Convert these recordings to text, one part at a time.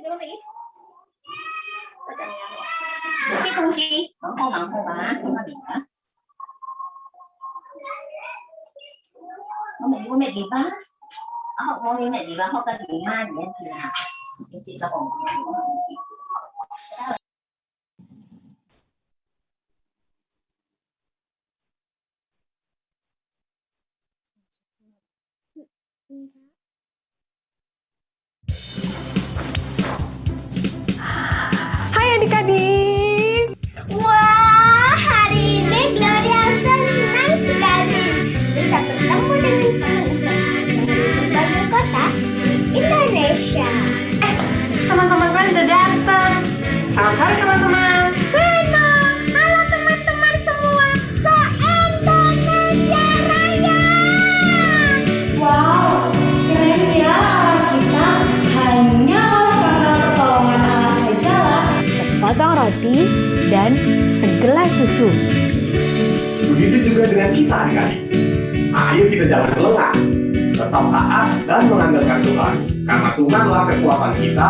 bố Mỹ. Cái con chi? Không bằng không bà. Bố mẹ đi ba. Bố mẹ đi ba, họ cần đi mai để thì là chị ta còn. Hai adik-adik. Wah, hari ini Gloria senang sekali bisa bertemu dengan teman-teman dari kota Indonesia. Teman-teman kalian udah datang. Selamat sore teman-teman. Benar, halo teman-teman semua, se-Indonesia Raya. Wow, keren ya kita hanya karena pertolongan Allah sajalah. Sepotong roti dan segelas susu. Begitu juga dengan kita adik-adik. Ayo kita jangan lengah, tetap taat dan mengandalkan Tuhan. Karena Tuhanlah kekuatan kita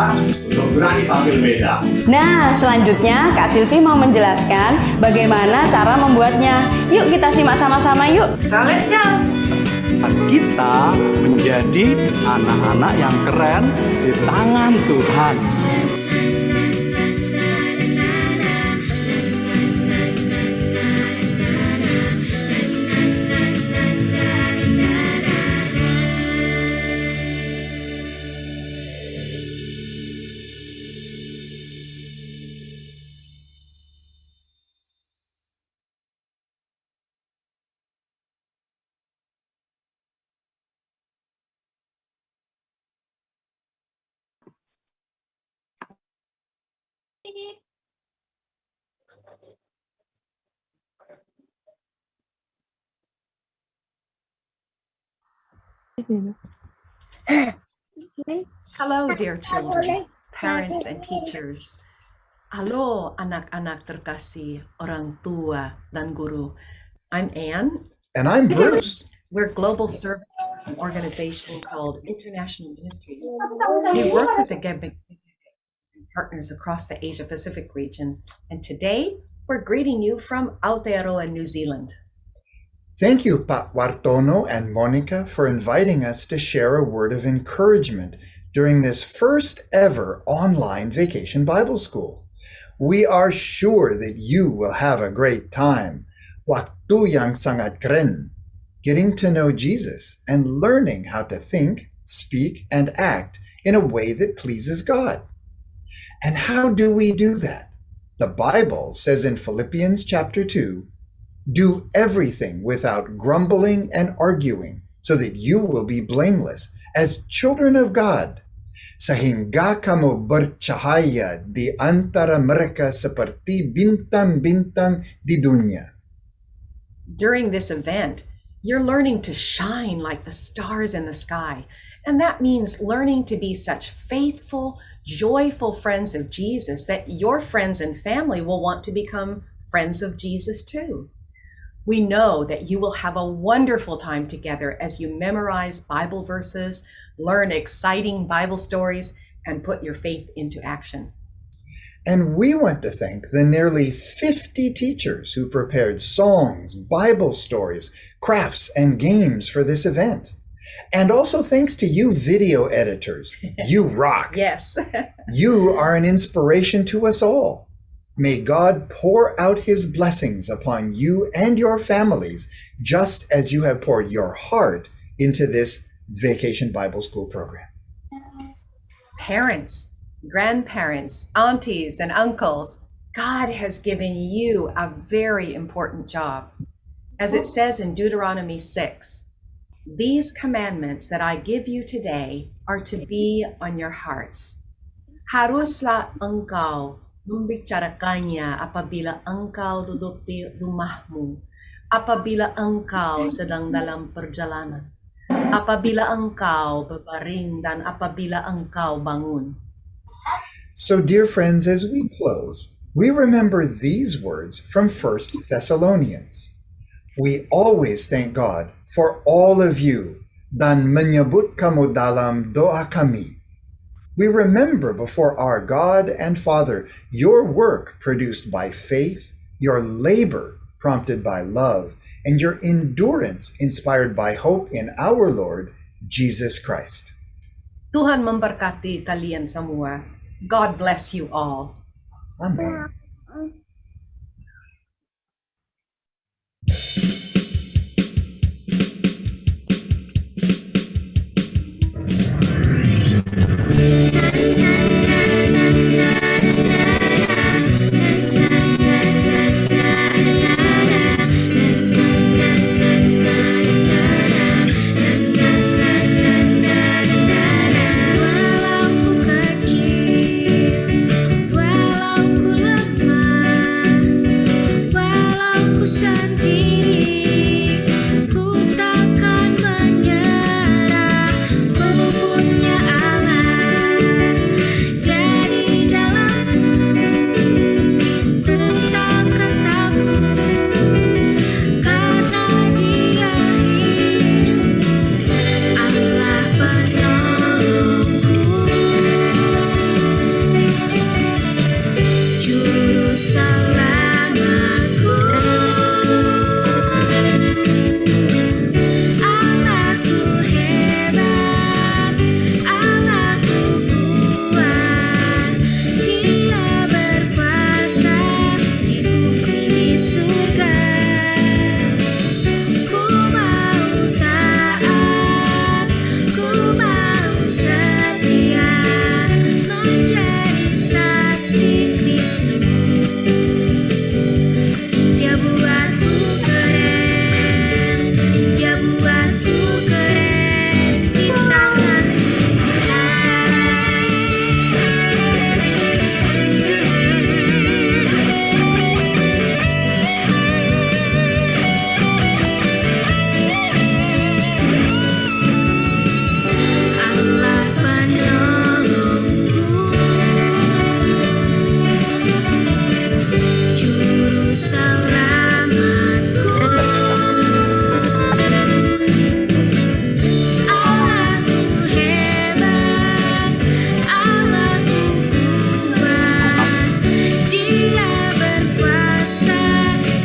untuk berani tampil beda. Nah, selanjutnya Kak Silvi mau menjelaskan bagaimana cara membuatnya. Yuk kita simak sama-sama yuk. So let's go. Kita menjadi anak-anak yang keren di tangan Tuhan. Hello, dear children, parents and teachers. Halo anak-anak terkasih, orang tua dan guru. I'm Anne. And I'm Bruce. We're a global service organization called International Ministries. We work with the partners across the Asia Pacific region. And today, we're greeting you from Aotearoa, New Zealand. Thank you, Pat Wartono and Monica, for inviting us to share a word of encouragement during this first ever online Vacation Bible School. We are sure that you will have a great time. Waktu yang sangat keren, getting to know Jesus and learning how to think, speak, and act in a way that pleases God. And how do we do that? The Bible says in Philippians chapter 2, do everything without grumbling and arguing, so that you will be blameless as children of God. Sehingga kamu bercahaya di antara mereka seperti bintang-bintang di dunia. During this event, you're learning to shine like the stars in the sky. And that means learning to be such faithful, joyful friends of Jesus that your friends and family will want to become friends of Jesus too. We know that you will have a wonderful time together as you memorize Bible verses, learn exciting Bible stories, and put your faith into action. And we want to thank the nearly 50 teachers who prepared songs, Bible stories, crafts, and games for this event. And also thanks to you video editors. You rock. Yes. You are an inspiration to us all. May God pour out his blessings upon you and your families, just as you have poured your heart into this Vacation Bible School program. Parents, grandparents, aunties, and uncles, God has given you a very important job. As it says in Deuteronomy 6, these commandments that I give you today are to be on your hearts. Haruslah engkau membicarakannya apabila engkau duduk di rumahmu, apabila engkau sedang dalam perjalanan, apabila engkau berbaring dan apabila engkau bangun. So, dear friends, as we close, we remember these words from 1 Thessalonians. We always thank God for all of you dan menyebut kamu dalam doa kami. We remember before our God and Father your work produced by faith, your labor prompted by love, and your endurance inspired by hope in our Lord Jesus Christ. Tuhan memberkati kalian semua. God bless you all. Amen. Walau ku kecil, walau ku lemah, walau ku sendiri, ku takkan menyerah. Ku punya Allah dari dalamku, ku takkan takut karena Dia hidup. Allah penolongku, juru selamatku. Allahku hebat, Allahku kuat, Dia berkuasa di bumi di surga. Ku mau taat, ku mau setia, menjadi saksi Kristus. Dia buatku keren, Dia buatku keren di tangan Allah penolongku, juru selamatku. Allahku hebat, Allahku kuat, Dia berkuasa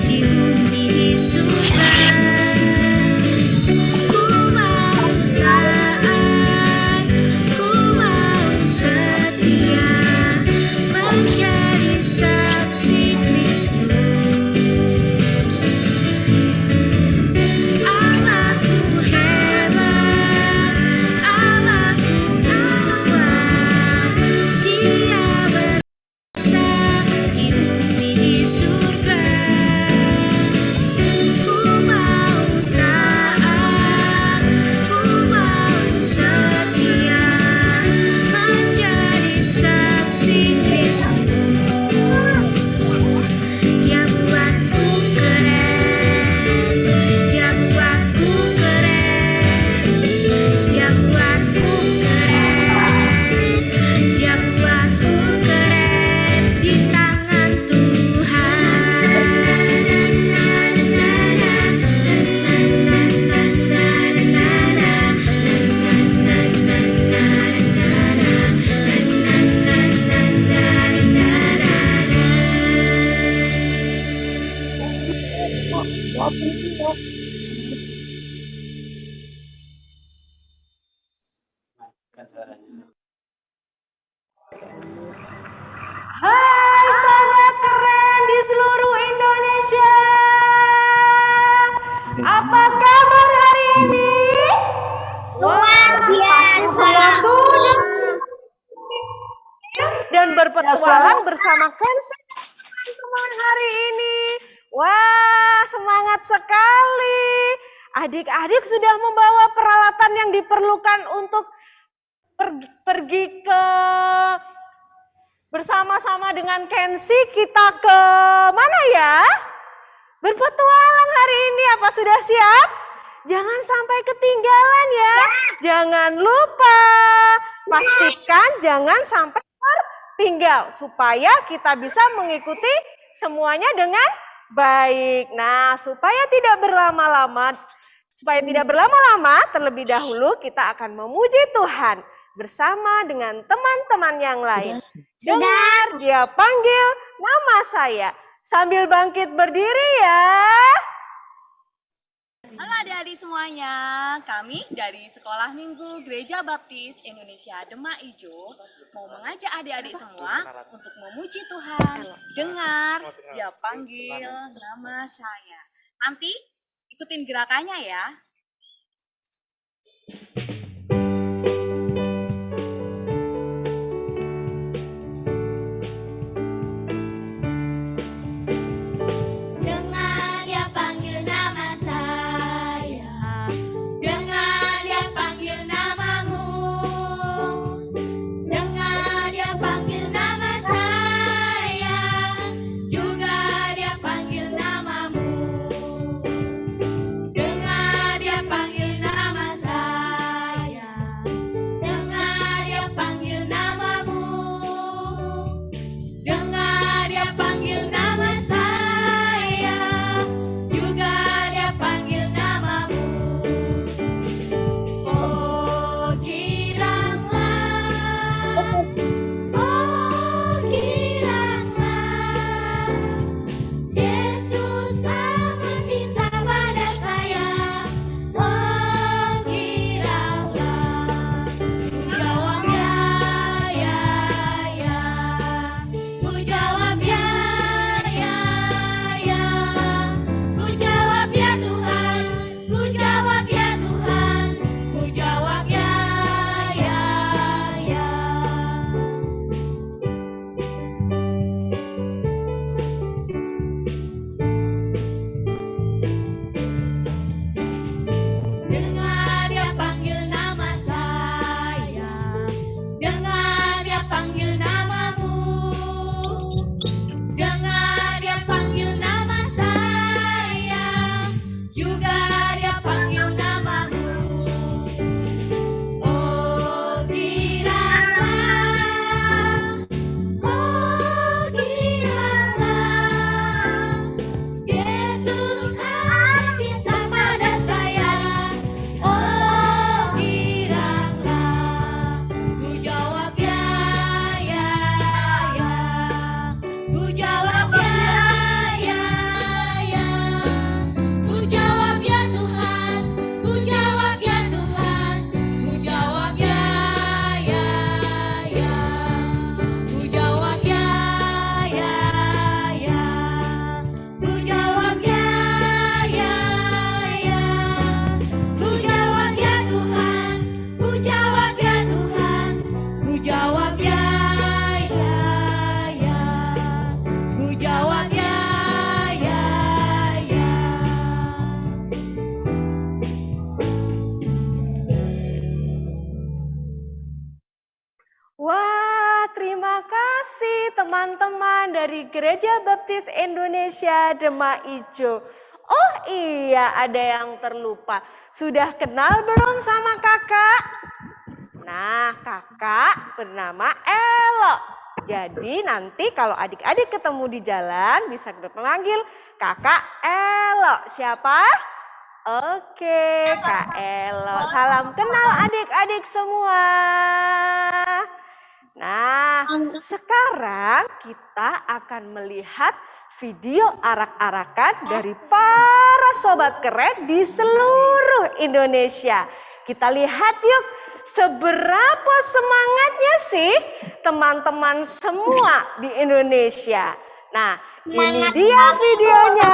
di bumi di surga. Ku mau taat, ku mau setia, menjadi saksi Kristus. Allahku hebat, Allahku kuat, Dia berkuasa di bumi di surga. Ku mau taat, ku mau setia, menjadi saksi Kristus. Dia buatku keren, Dia buatku keren, Dia buatku keren, Dia buatku keren di tangan Hai sahabat keren di seluruh Indonesia. Apa kabar hari ini? luar Pasti semua sudah dan berpetualang bersama Kensi teman-teman hari ini. Wah, semangat sekali. Adik-adik sudah membawa peralatan yang diperlukan untuk pergi ke bersama-sama dengan Kensi kita ke mana ya? Berpetualang hari ini. Apa sudah siap? Jangan sampai ketinggalan ya. Jangan lupa. Pastikan jangan sampai tertinggal supaya kita bisa mengikuti semuanya dengan baik. Nah, supaya tidak berlama-lama, terlebih dahulu kita akan memuji Tuhan. bersama dengan teman-teman yang lain. Dengar dia panggil nama saya. Sambil bangkit berdiri ya. Halo adik-adik semuanya, kami dari Sekolah Minggu Gereja Baptis Indonesia Demak Ijo mau mengajak adik-adik semua untuk memuji Tuhan. Dengar, dia panggil nama saya. Nanti ikutin gerakannya ya. Dengar dia panggil nama saya, dengar dia panggil namamu, dengar dia panggil nama saya, juga dia panggil namamu, dengar dia panggil nama saya, dengar dia panggil namamu, dengar dia panggil nama saya, juga dia panggil namamu. Oh giranglah, Yesus amat cinta pada saya. Oh giranglah, ku jawab ya, ku jawab ya, ku jawab ya Tuhan, ku jawab ya Tuhan, ku jawab ya. Dengar dia panggil nama saya, dengar dia panggil namamu, dengar dia panggil nama saya, juga dia panggil namamu. Oh giranglah, Yesus amat cinta pada saya. Oh giranglah, ku jawab ya, ku jawab ya, ku jawab ya Tuhan, ku jawab ya Tuhan, ku jawab ya, ku jawab ya, ku jawab ya, ku jawab ya Tuhan, ku jawab ya Tuhan, ku jawab ya, ku jawab ya. Wah, terima kasih teman-teman dari Gereja Baptis Indonesia Demak Ijo. Oh iya, ada yang terlupa. Sudah kenal belum sama kakak? Nah, kakak bernama Elo. Jadi nanti kalau adik-adik ketemu di jalan bisa memanggil kakak Elo. Siapa? Oke, Kak Elo. Salam kenal adik-adik semua. Nah, sekarang kita akan melihat video arak-arakan dari para sobat keren di seluruh Indonesia. Kita lihat yuk, seberapa semangatnya sih teman-teman semua di Indonesia. Nah, ini dia videonya.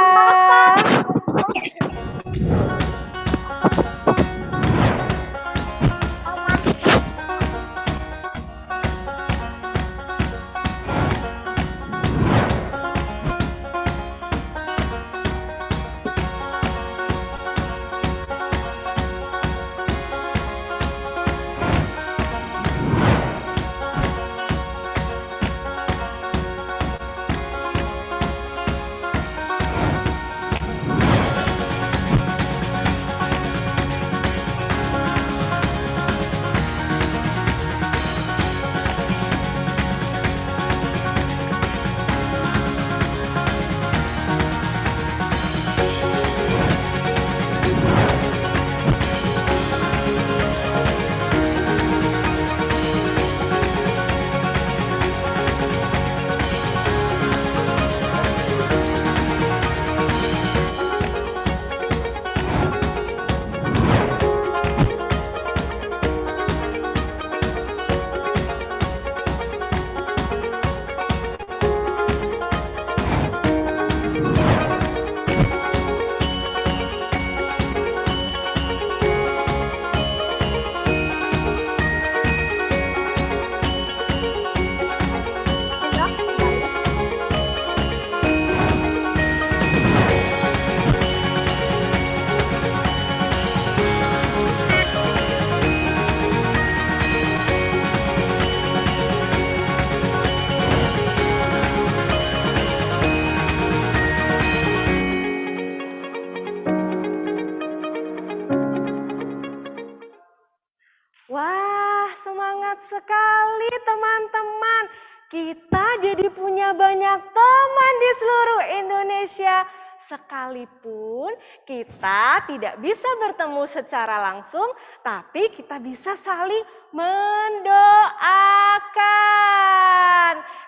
kita jadi punya banyak teman di seluruh Indonesia. Sekalipun kita tidak bisa bertemu secara langsung, tapi kita bisa saling mendoakan.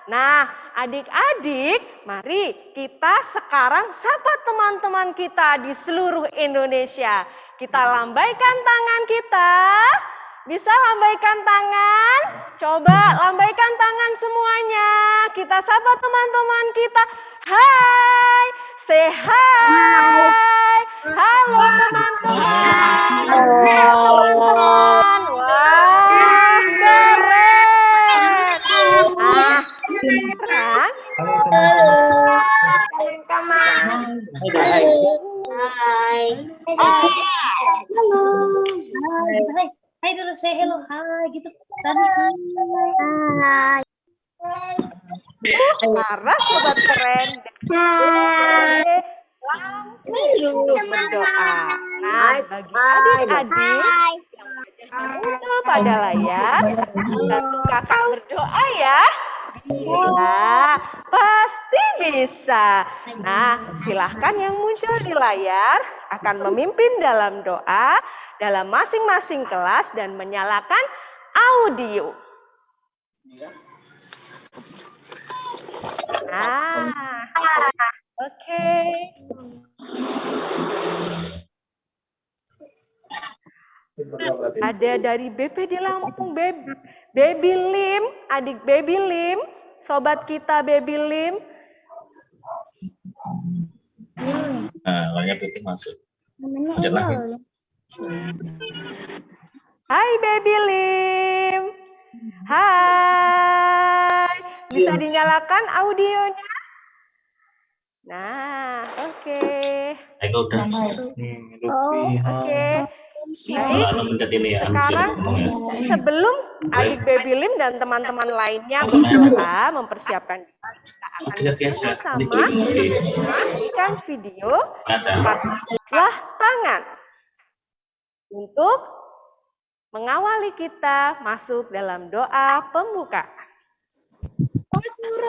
Nah, adik-adik, mari kita sekarang sapa teman-teman kita di seluruh Indonesia. Kita lambaikan tangan kita. Bisa lambaikan tangan? Coba lambaikan tangan semuanya. Kita sapa teman-teman kita. Hai, say hi. Halo teman-teman. Teman-teman. Wah, keren. Nah, sekarang Hai dulu, say hello, hai gitu. Laras sobat keren. Langsung berdoa. Nah, bagi adik-adik yang muncul pada layar, bantu kakak berdoa ya. Bisa, pasti bisa. Nah, silahkan yang muncul di layar akan memimpin dalam doa dalam masing-masing kelas dan menyalakan audio. Nah, oke. Ada dari BPD Lampung, Baby Lim, adik Baby Lim, sobat kita Baby Lim. Nah, warnanya putih masuk. Lanjut lagi. Hai Baby Lim. Hai. Bisa dinyalakan audionya? Nah, oke. Eko udah. Oke. Baik, ya. sekarang sebelum adik Baby Lim dan teman-teman lainnya berdoa mempersiapkan diri, kita akan bersama-sama menyaksikan video angkatlah tangan untuk mengawali kita masuk dalam doa pembuka.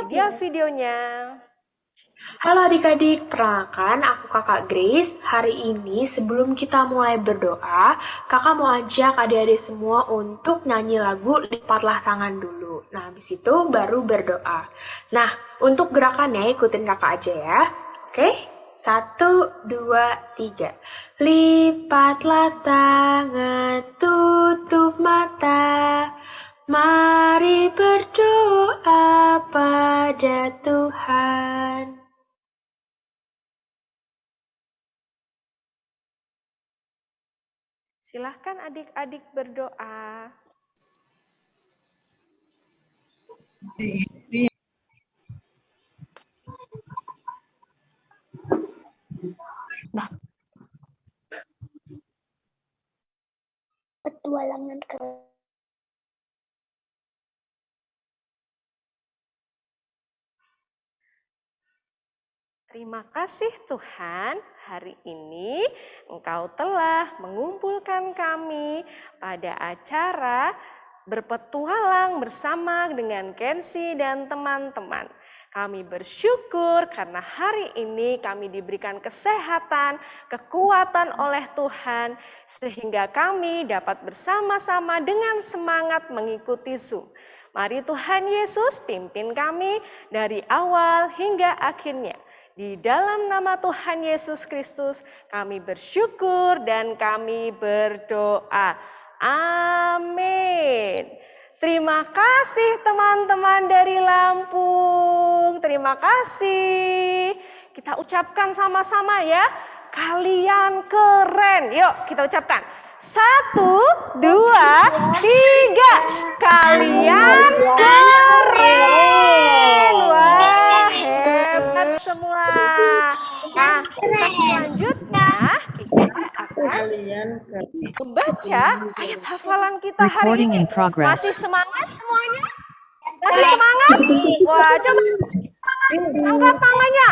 Dia videonya. Halo adik-adik, perkenalkan aku kakak Grace. Hari ini sebelum kita mulai berdoa, kakak mau ajak adik-adik semua untuk nyanyi lagu Lipatlah Tangan dulu. Nah, habis itu baru berdoa. Nah, untuk gerakannya ikutin kakak aja ya. Oke? 1, 2, 3. Lipatlah tangan, tutup mata. Mari berdoa pada Tuhan. Silahkan adik-adik berdoa. Petualangan ke Terima kasih Tuhan, hari ini Engkau telah mengumpulkan kami pada acara berpetualang bersama dengan Kensi dan teman-teman. Kami bersyukur karena hari ini kami diberikan kesehatan, kekuatan oleh Tuhan, sehingga kami dapat bersama-sama dengan semangat mengikuti Zoom. Mari Tuhan Yesus pimpin kami dari awal hingga akhirnya. Di dalam nama Tuhan Yesus Kristus kami bersyukur dan kami berdoa. Amin. Terima kasih teman-teman dari Lampung. Terima kasih. Kita ucapkan sama-sama ya. Kalian keren. Yuk kita ucapkan. 1, 2, 3. Kalian keren. Wah, hebat semua. Nah, selanjutnya kita akan membaca ayat hafalan kita hari ini. Masih semangat semuanya? Masih semangat? Wah, coba angkat tangannya.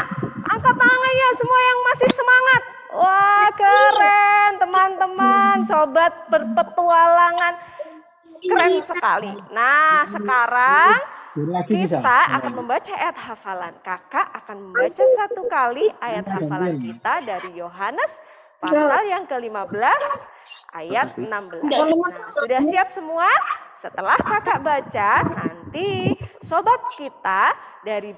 Angkat tangannya semua yang masih semangat. Wah, keren teman-teman, sobat berpetualangan. Keren sekali. Nah, sekarang Kita akan membaca ayat hafalan. Kakak akan membaca 1 kali ayat hafalan kita dari Yohanes pasal yang ke-15 ayat 16. Nah, sudah siap semua? Setelah kakak baca, nanti sobat kita dari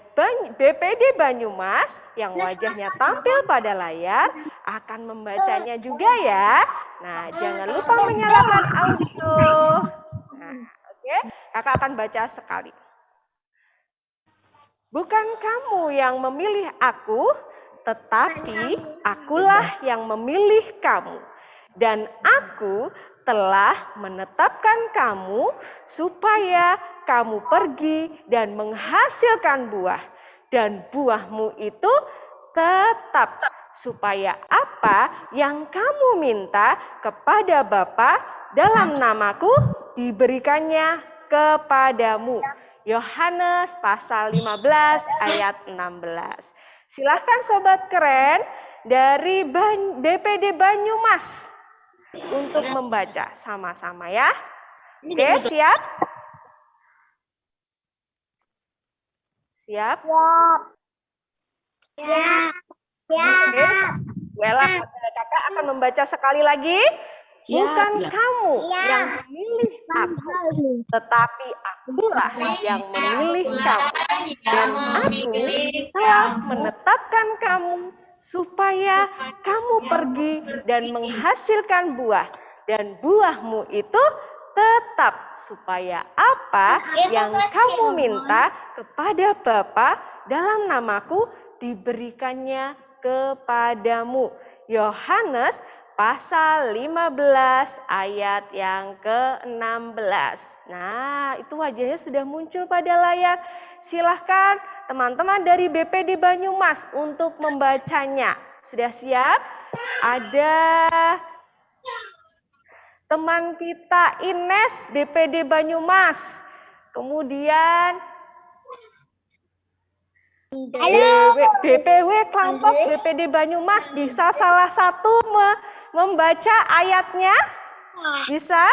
BPD Banyumas yang wajahnya tampil pada layar akan membacanya juga ya. Nah, jangan lupa menyalakan audio. Nah, oke, kakak akan baca sekali. Bukan kamu yang memilih aku, tetapi akulah yang memilih kamu. Dan aku telah menetapkan kamu supaya kamu pergi dan menghasilkan buah. Dan buahmu itu tetap, supaya apa yang kamu minta kepada Bapa dalam namaku diberikannya kepadamu. Yohanes pasal 15 ayat 16. Silahkan sobat keren dari BPD Banyumas untuk membaca sama-sama ya. Oke, siap? Siap? Oke, Wela, kakak akan membaca sekali lagi. Bukan kamu yang memilih aku, tetapi akulah yang memilih kamu. Dan aku telah menetapkan kamu supaya kamu pergi dan menghasilkan buah. Dan buahmu itu tetap, supaya apa yang kamu minta kepada Bapa dalam namaku diberikannya kepadamu. Yohanes pasal 15 ayat yang ke-16. Nah, itu wajahnya sudah muncul pada layar. Silahkan teman-teman dari BPD Banyumas untuk membacanya. Sudah siap? Ada teman kita Ines BPD Banyumas. Kemudian BPW kelompok BPD Banyumas, bisa salah satu membaca ayatnya? Bisa?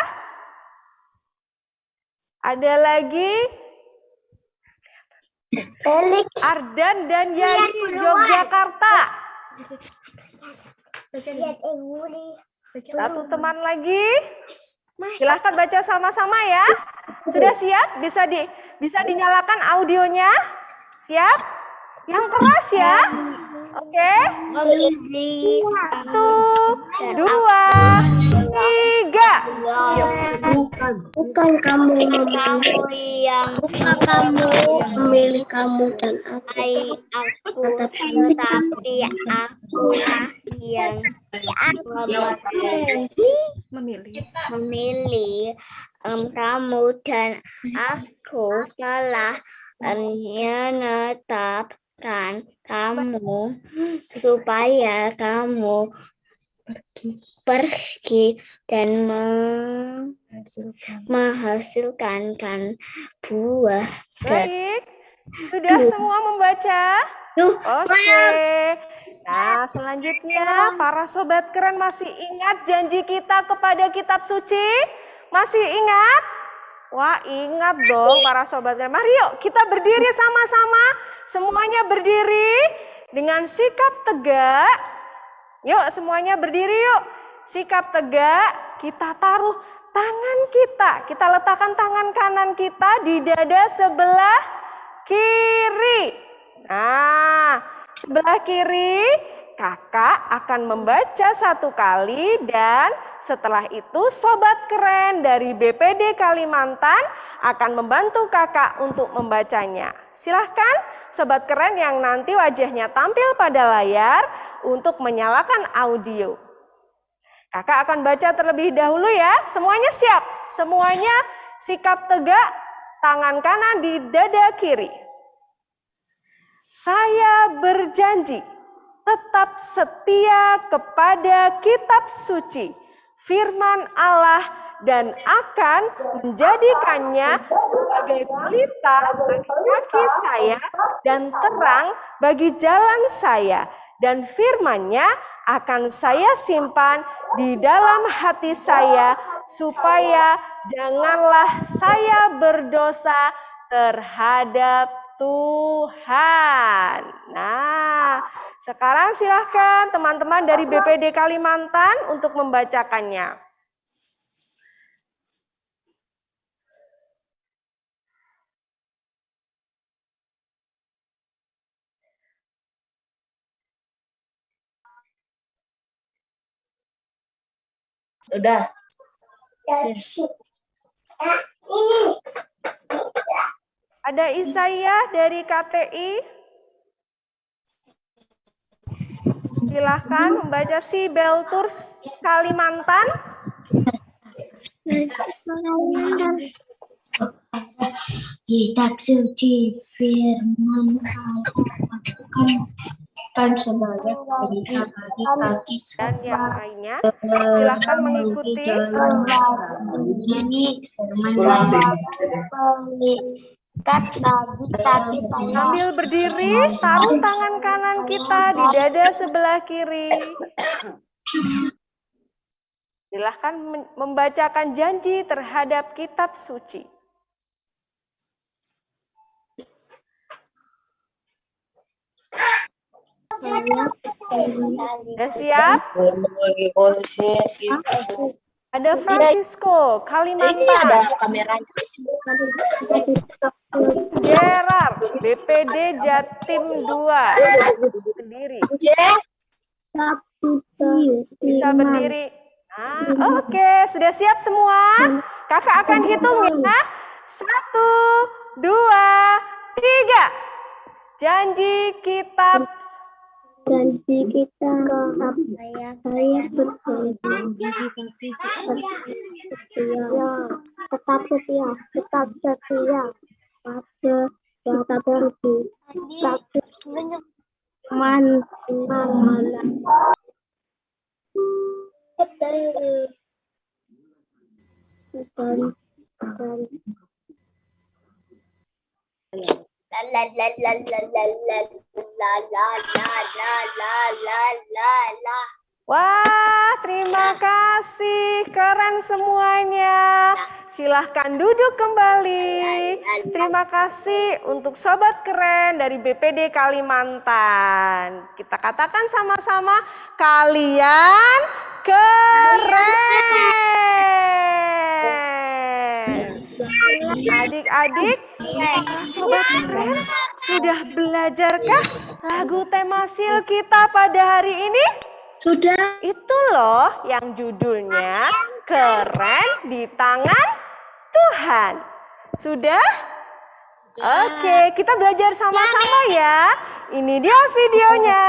Ada lagi? Ardan dan Yani Yogyakarta. Satu teman lagi. Silahkan baca sama-sama ya. Sudah siap? Bisa dinyalakan audionya? Siap? Yang keras ya. Oke. 1, 2, 3. Bukan kamu yang memilih kamu dan aku, tetapi akulah yang memilih kamu, dan aku telah menetapkan kamu supaya kamu pergi dan menghasilkan buah. Baik, sudah semua membaca? Oke. Nah, selanjutnya para sobat keren masih ingat janji kita kepada kitab suci? Masih ingat? Wah, ingat dong para sobat keren. Mari yuk kita berdiri sama-sama. Semuanya berdiri dengan sikap tegak. Yuk semuanya berdiri yuk. Sikap tegak, kita taruh tangan kita letakkan tangan kanan kita di dada sebelah kiri. Nah, sebelah kiri kakak akan membaca 1 kali, dan setelah itu sobat keren dari BPD Kalimantan akan membantu kakak untuk membacanya. Silahkan sobat keren yang nanti wajahnya tampil pada layar untuk menyalakan audio. Kakak akan baca terlebih dahulu ya. Semuanya siap? Semuanya sikap tegak, tangan kanan di dada kiri. Saya berjanji tetap setia kepada kitab suci, firman Allah, dan akan menjadikannya sebagai pelita bagi kaki saya dan terang bagi jalan saya. Dan firman-Nya akan saya simpan di dalam hati saya, supaya janganlah saya berdosa terhadap Tuhan. Nah, sekarang silahkan teman-teman dari BPD Kalimantan untuk membacakannya. Udah. Ada Isaiah dari KTI. Silahkan membaca si Belturs Kalimantan. Kitab suci firman kan sebagai bagi dan yang lainnya. Silahkan mengikuti. Sambil berdiri, taruh tangan kanan kita di dada sebelah kiri. Silahkan membacakan janji terhadap kitab suci. Sudah siap? Ada Francisco, Kalimantan. Gerard, BPD Jatim 2. Berdiri. Bisa berdiri. Nah, oke, sudah siap semua? Kakak akan hitung ya. 1, 2, 3. Janji kitab. Janji kita saya berjanji tetap setia pada berhenti Wah, terima kasih. Keren semuanya. Silahkan duduk kembali. Terima kasih untuk sobat keren dari BPD Kalimantan. Kita katakan sama-sama, kalian keren. Adik-adik, sobat keren, sudah belajarkah lagu tema sil kita pada hari ini? Sudah. Itu loh yang judulnya Keren di Tangan Tuhan. Sudah? Oke, kita belajar sama-sama ya. Ini dia videonya.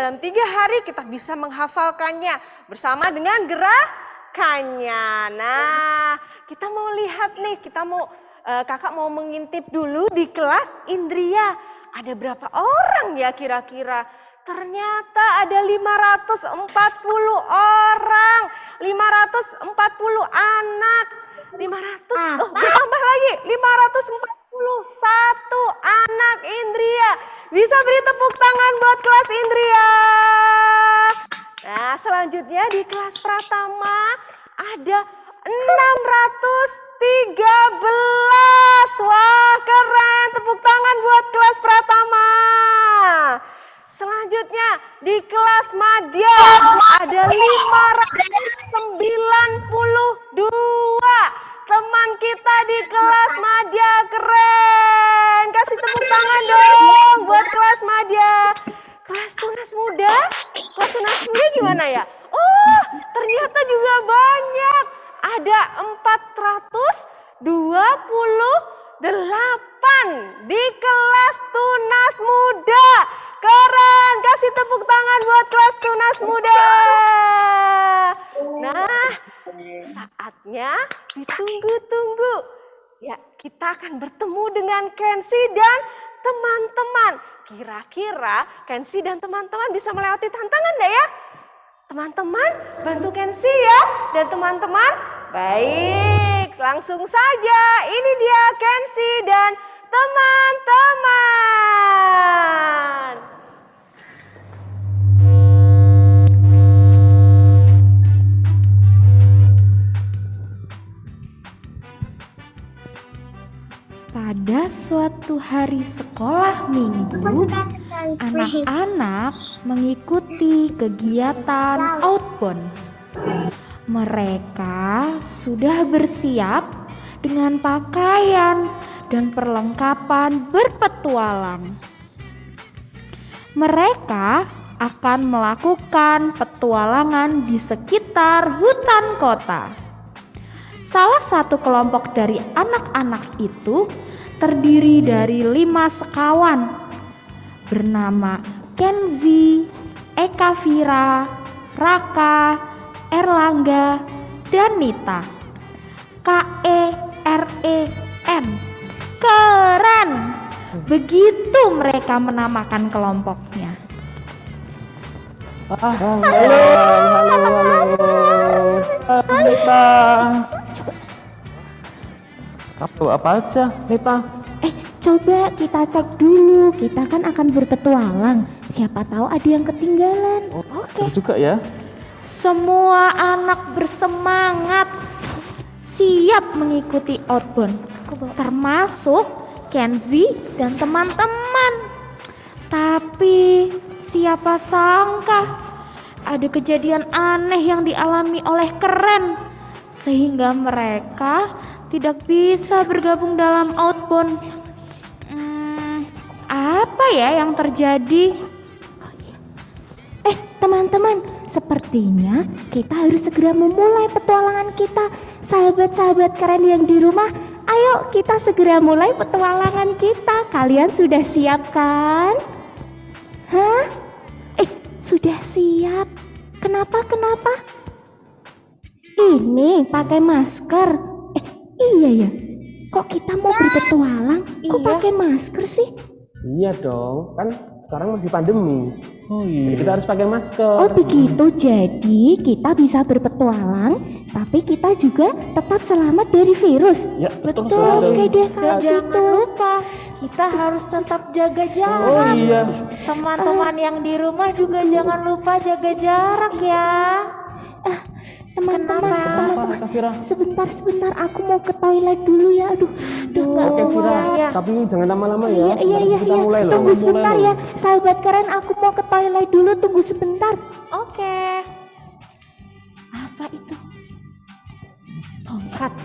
dalam 3 hari kita bisa menghafalkannya bersama dengan gerakannya. Nah, kita mau lihat nih, kakak mau mengintip dulu di kelas Indria. Ada berapa orang ya kira-kira? Ternyata ada 540 orang, 540 anak, 500, bertambah lagi, 541 anak Indria. Bisa beri tepuk tangan buat kelas Indria. Nah, selanjutnya di kelas Pratama ada 613. Wah, keren. Tepuk tangan buat kelas Pratama. Selanjutnya di kelas Madya ada 592. Teman kita di kelas Madya keren. Kasih tepuk tangan dong buat kelas Madya. Kelas Tunas Muda? Kelas Tunas Muda gimana ya? Oh, ternyata juga banyak. Ada 428 di kelas Tunas Muda. Keren, kasih tepuk tangan buat kelas Tunas Muda. Nah, saatnya ditunggu-tunggu. Ya, kita akan bertemu dengan Kenzi dan teman-teman. Kira-kira Kenzi dan teman-teman bisa melewati tantangan enggak ya? Teman-teman, bantu Kenzi ya. Dan teman-teman, baik, langsung saja. Ini dia Kenzi dan teman-teman. Pada suatu hari sekolah minggu, anak-anak mengikuti kegiatan outbound. Mereka sudah bersiap dengan pakaian dan perlengkapan berpetualang. Mereka akan melakukan petualangan di sekitar hutan kota. Salah satu kelompok dari anak-anak itu terdiri dari 5 sekawan bernama Kenzi, Eka Vira, Raka, Erlangga, dan Nita. KEREN. Keren! Begitu mereka menamakan kelompoknya. Halo. Nita. Kamu apa aja, Nita? Coba kita cek dulu. Kita kan akan berpetualang. Siapa tahu ada yang ketinggalan. Oke. Juga ya. Semua anak bersemangat, siap mengikuti outbound, termasuk Kenzi dan teman-teman. Tapi siapa sangka ada kejadian aneh yang dialami oleh Keren, sehingga mereka tidak bisa bergabung dalam outbound. Apa ya yang terjadi? Teman-teman, sepertinya kita harus segera memulai petualangan kita. Sahabat-sahabat keren yang di rumah, ayo kita segera mulai petualangan kita. Kalian sudah siap kan? Hah? Sudah siap. Kenapa? Ini pakai masker. Iya ya. Kok kita mau berpetualang? Kok pakai masker sih? Iya dong, kan sekarang masih pandemi. Oh iya. Jadi kita harus pakai masker. Oh begitu, jadi kita bisa berpetualang, tapi kita juga tetap selamat dari virus. Ya, betul. Oke deh kalau Jangan gitu. lupa, kita harus tetap jaga jarak. Oh iya. Teman-teman yang di rumah juga jangan lupa jaga jarak ya. Teman-teman, sebentar, aku mau ke toilet dulu ya. Aduh, udah nggak Oke, mau Vira, ya. tapi jangan lama-lama ya. Iya. Kita mulai loh. Tunggu sebentar ya, sahabat keren. Aku mau ke toilet dulu. Tunggu sebentar. Oke. Apa itu? Tongkat.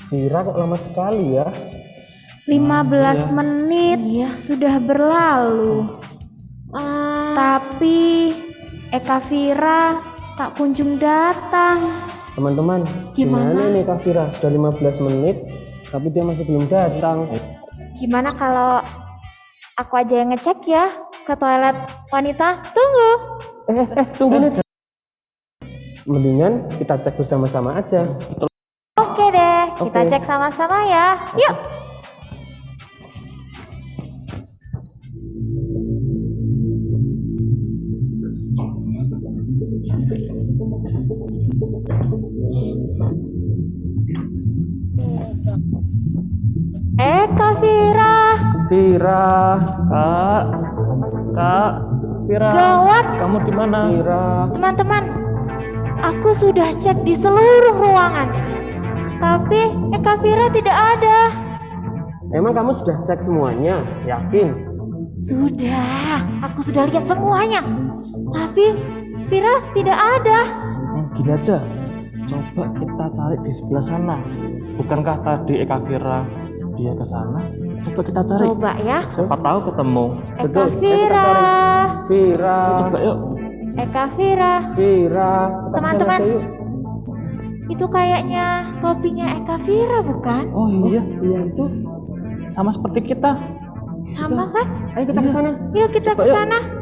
Vira kok lama sekali ya? 15 menit sudah berlalu. Tapi Eka Vira tak kunjung datang. Teman-teman, gimana nih Kak Vira? Sudah 15 menit, tapi dia masih belum datang. Gimana kalau aku aja yang ngecek ya? ke toilet wanita. Tunggu. Tunggu nih. Mendingan kita cek bersama-sama aja. Oke deh, kita Oke. cek sama-sama ya. Yuk. Kak Vira. Vira, Kak, Vira. Gawat. Kamu di mana? Vira. Teman-teman, aku sudah cek di seluruh ruangan. Tapi Kak Vira tidak ada. Emang kamu sudah cek semuanya? Yakin? Sudah, aku sudah lihat semuanya. Tapi Vira tidak ada. Gini aja, coba kita cari di sebelah sana. Bukankah tadi Eka Vira dia ke sana? Coba kita cari. Coba ya. Siapa tahu ketemu. Eka Vira. Vira. Coba yuk. Eka Vira. Vira. Teman-teman, itu kayaknya topinya Eka Vira bukan? Oh iya itu sama seperti kita. Sama kan? Ayo kita ke sana. Yuk kita ke sana.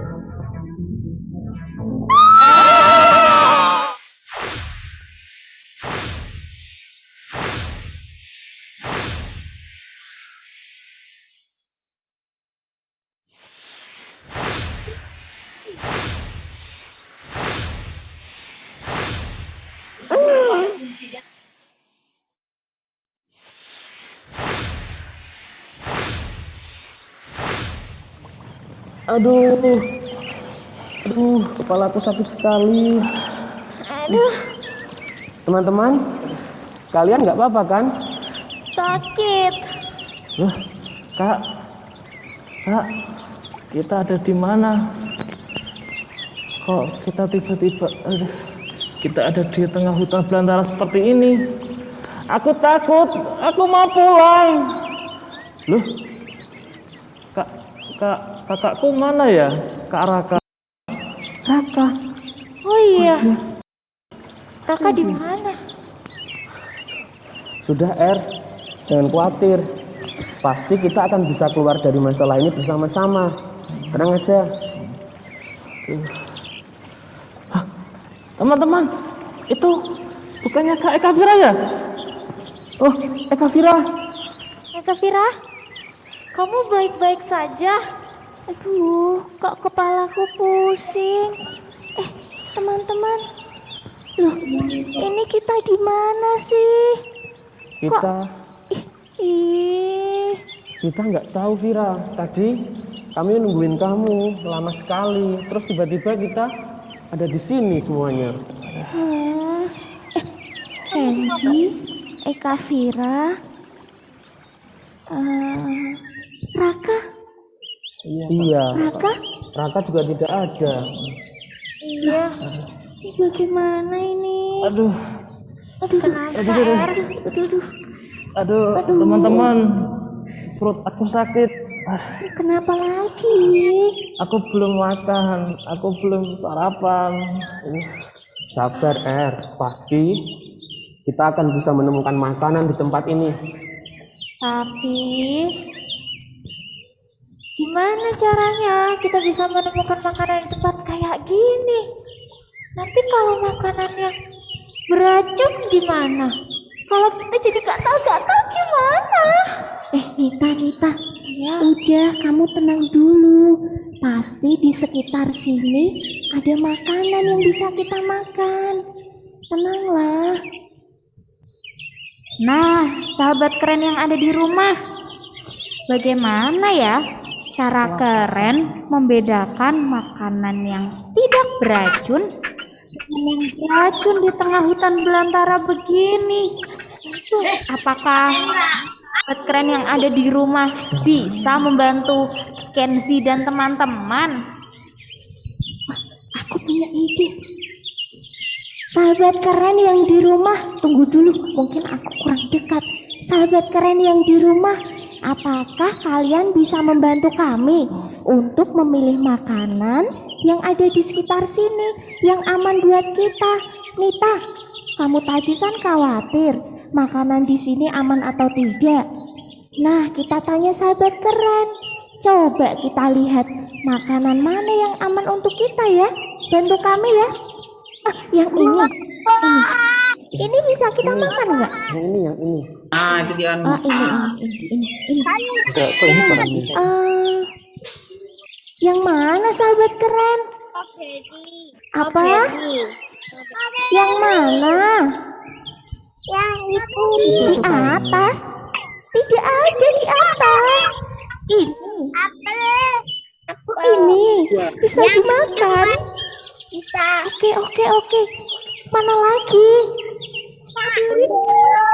Aduh, kepala aku sakit sekali. Aduh, Teman-teman, kalian nggak apa-apa kan? sakit. Loh, Kak, kita ada di mana? Kok kita tiba-tiba, kita ada di tengah hutan belantara seperti ini? Aku takut, aku mau pulang. Loh, kakakku mana ya? Kak Raka. Raka. Oh iya. Raka di mana? Sudah, jangan khawatir. Pasti kita akan bisa keluar dari masalah ini bersama-sama. Tenang aja. Teman-teman, itu bukannya Kak Eka Vira ya? Oh, Eka Vira. Eka Vira, kamu baik-baik saja? Aduh, kok kepalaku pusing. Teman-teman, loh, ini kita di mana sih? Kita nggak tahu, Vira. Tadi kami nungguin kamu lama sekali. Terus tiba-tiba kita ada di sini semuanya. Kenzi, Eka Vira, Raka. Iya. Raka juga tidak ada. Iya. Ini bagaimana ini? Aduh. Kenapa? Aduh, teman-teman, perut aku sakit. Kenapa lagi? Aku belum makan, aku belum sarapan. Sabar, pasti kita akan bisa menemukan makanan di tempat ini. Tapi gimana caranya kita bisa menemukan makanan di tempat kayak gini? Nanti kalau makanannya beracun gimana? Kalau kita jadi gatal-gatal gimana? Nita, udah kamu tenang dulu. Pasti di sekitar sini ada makanan yang bisa kita makan. Tenanglah. Nah, sahabat keren yang ada di rumah, bagaimana ya cara keren membedakan makanan yang tidak beracun dengan yang beracun di tengah hutan belantara begini? Apakah sahabat keren yang ada di rumah bisa membantu Kenzi dan teman-teman? Aku punya ide. Sahabat keren yang di rumah, tunggu dulu, mungkin aku kurang dekat. Sahabat keren yang di rumah, apakah kalian bisa membantu kami untuk memilih makanan yang ada di sekitar sini, yang aman buat kita? Nita, kamu tadi kan khawatir makanan di sini aman atau tidak. Nah, kita tanya sahabat keren, Coba kita lihat makanan mana yang aman untuk kita ya. Bantu kami ya. Yang ini. Ini bisa kita makan nggak? Yang ini. Ah, itu dia. Ini. Enggak, kok ini barangnya? Yang mana sahabat keren? Apa? Yang mana? Yang itu. Di atas? Tidak ada di atas. Ini. Ini bisa dimakan. Bisa. Oke. Mana lagi?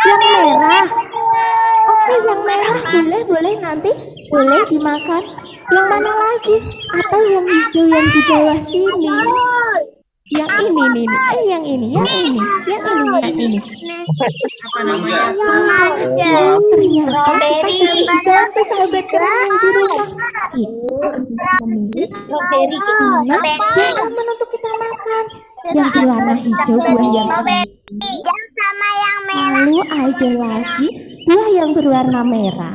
Yang merah. Oke, yang merah boleh nanti boleh dimakan. Yang mana lagi? Atau yang hijau yang di bawah sini? Yang ini nih. Yang ini. Apa namanya? Ternyata kita jadi bantu sahabat keren yang di rumah. Strawberry gimana? Yang aman untuk kita makan. Yang berwarna hijau buah yang ini. Sama yang merah. Lalu ada lagi buah yang berwarna merah.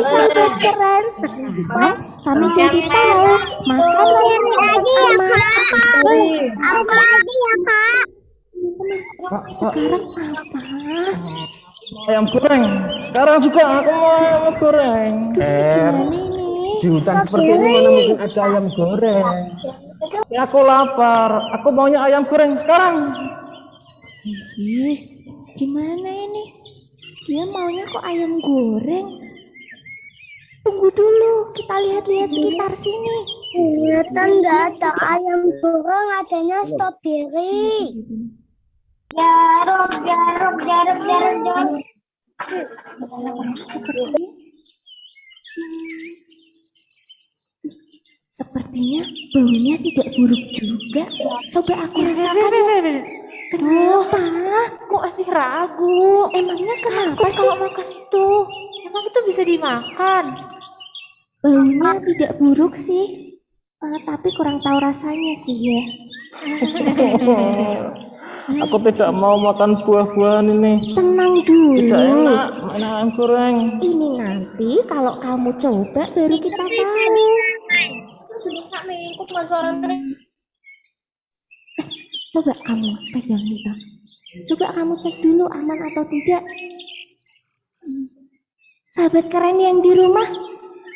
Sahabat keren, sekarang kami jadi tahu makanan yang aman. Apa lagi ya, Kak? Sekarang apa? Ayam goreng. Sekarang juga aku mau ayam goreng. Gimana ini? Di hutan seperti ini mana mungkin ada ayam goreng. Ya aku lapar. Aku maunya ayam goreng sekarang. Gimana ini? Dia maunya kok ayam goreng? Tunggu dulu, kita lihat-lihat sekitar sini. Ternyata nggak ada ayam goreng, adanya strawberry. Jaruk. Sepertinya baunya tidak buruk juga. Coba aku rasakan. Kenapa? Kok masih ragu? Emangnya kenapa sih? Kalau makan itu, emang itu bisa dimakan? Baunya tidak buruk sih. Tapi kurang tahu rasanya sih ya. Aku tidak mau makan buah-buahan ini. Tenang dulu. Tidak enak main ayam goreng. Ini nanti kalau kamu coba baru kita tahu. Coba kamu pegang itu. Coba kamu cek dulu aman atau tidak. Sahabat keren yang di rumah,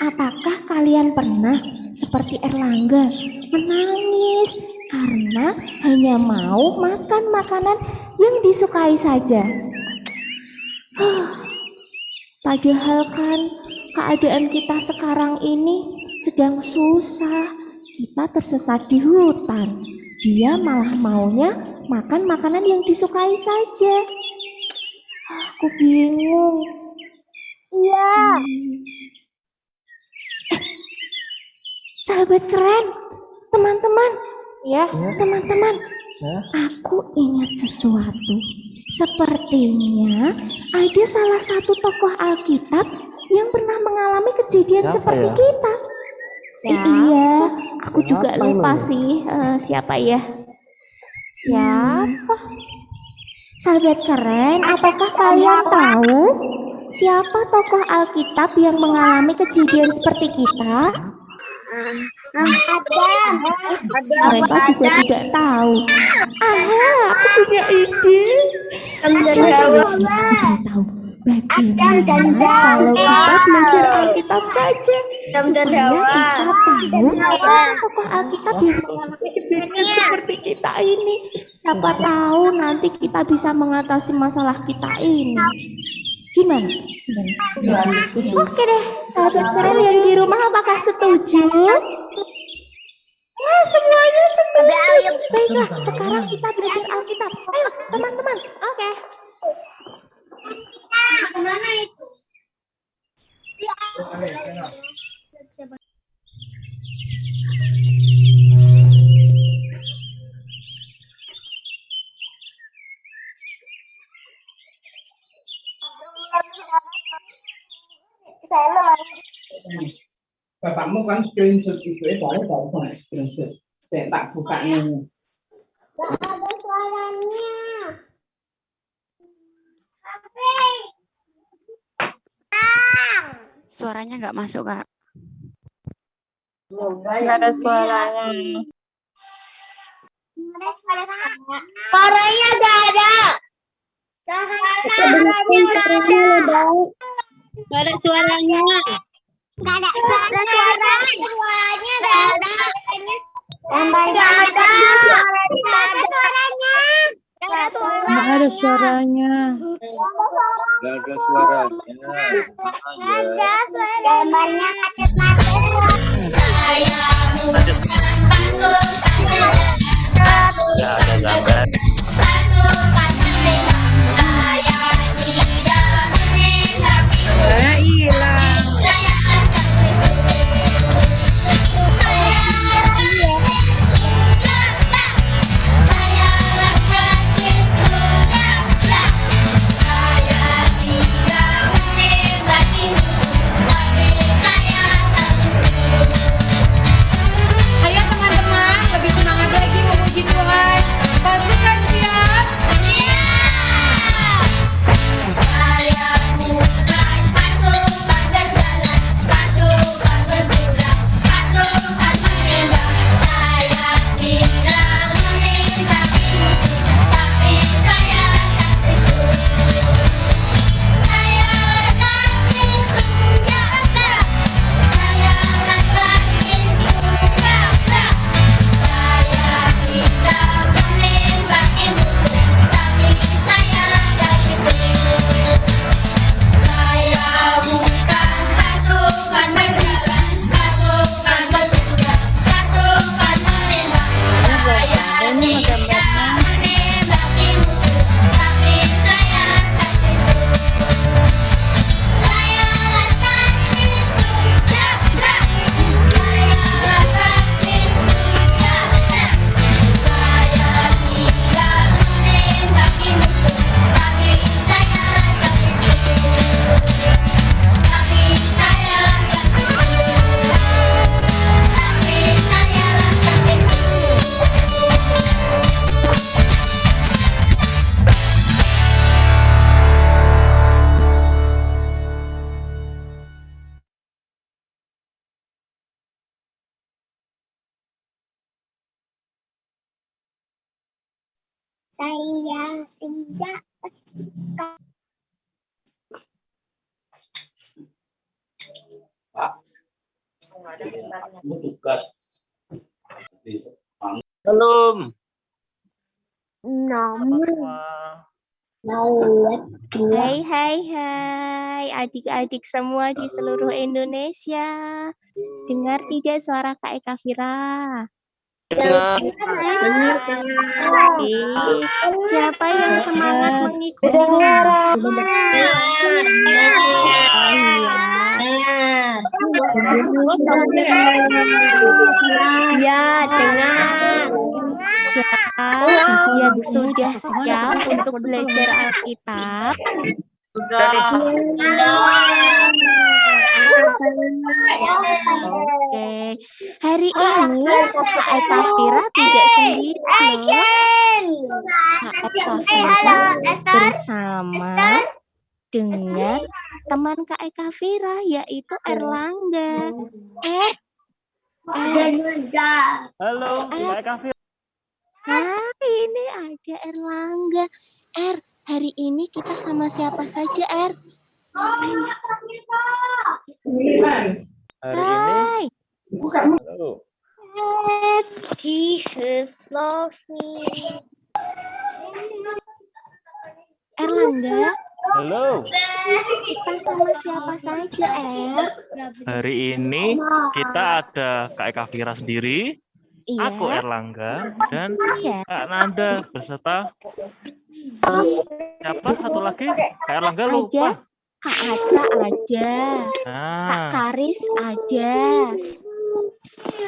apakah kalian pernah seperti Erlangga menangis karena hanya mau makan makanan yang disukai saja? Padahal kan keadaan kita sekarang ini sedang susah. Kita tersesat di hutan. Dia malah maunya makan makanan yang disukai saja. Aku bingung. Iya. Sahabat keren, teman-teman. Ya. Teman-teman, aku ingat sesuatu. Sepertinya ada salah satu tokoh Alkitab yang pernah mengalami kejadian seperti kita. Iya, aku juga lupa sih siapa ya. Siapa? Sahabat keren, apakah kalian tahu siapa tokoh Alkitab yang mengalami kejadian seperti kita? Mereka juga tidak tahu. Aku punya ide. Siapa tahu bagaimana kalau kita belajar Alkitab saja supaya kita tahu tokoh Alkitab yang mengalami kejadian seperti kita ini. Siapa tahu nanti kita bisa mengatasi masalah kita ini. Gimana? Oke deh, sahabat keren yang di rumah apakah setuju? Semuanya setuju. Baiklah, sekarang kita belajar Alkitab. Ayo, teman-teman. Oke. Mana itu? Bapakmu kan screenshot itu boleh bawa screenshot. Tak buka ini. Gak ada suaranya. Suaranya nggak masuk, Kak. Nggak ada suaranya. Suaranya gak ada. Gak ada suaranya. Gak ada suaranya. Gambarnya ada. Gak ada suaranya. Gak ada suaranya. Nggak ada suaranya. Nggak ada suaranya. Gambarnya macet-macet. Saya bukan pasukan Nggak ada gambar. pasukan menembak. Saya tidak menembak. Hilang. Saya Ayo teman-teman, lebih semangat lagi memuji Tuhan. Pasukan siap? Saya bukan pasukan berjalan, pasukan bergerak, pasukan menembak. Saya tidak menembaki musuh, tapi saya laskar Kristus. Saya laskar Kristus, ya Allah. Saya laskar Kristus, ya Allah. Saya tidak menembaki musuh, tapi saya laskar Kristus. Saya bukan pasukan berjalan, pasukan bergerak, pasukan menembak. Saya tidak menembaki musuh, tapi saya laskar Kristus. Saya laskar Kristus, ya Allah. Saya laskar Kristus, ya Allah. Saya tidak menembaki musuh, tapi saya laskar Kristus. Tapi saya laskar Kristus. Tapi saya laskar Kristus. Saya tidak Kamu tugas. Belum. Hai adik-adik semua di seluruh Indonesia. Dengar tidak suara Kak Eka Fira? Dengar. Siapa yang semangat mengikuti? Ya, dengar. Siapa yang sudah siap untuk belajar Alkitab? Oke, hari ini Kak Eka Fira tidak sendiri loh. Kak Eka Fira bersama dengan teman Kak Eka Fira yaitu Erlangga. Halo, Kak Eka Fira. Hai, ini ada Erlangga. Hari ini kita sama siapa saja, Hari Hai. ini. Halo. Jesus love me. Erlangga, Halo. kita sama siapa saja, Hari ini kita ada Kak Eka Fira sendiri, Iya. aku Erlangga, dan Iya. Kak Nanda beserta siapa satu lagi? Kak Erlangga lupa. Kak Aca aja. Kak Nah, Karis aja.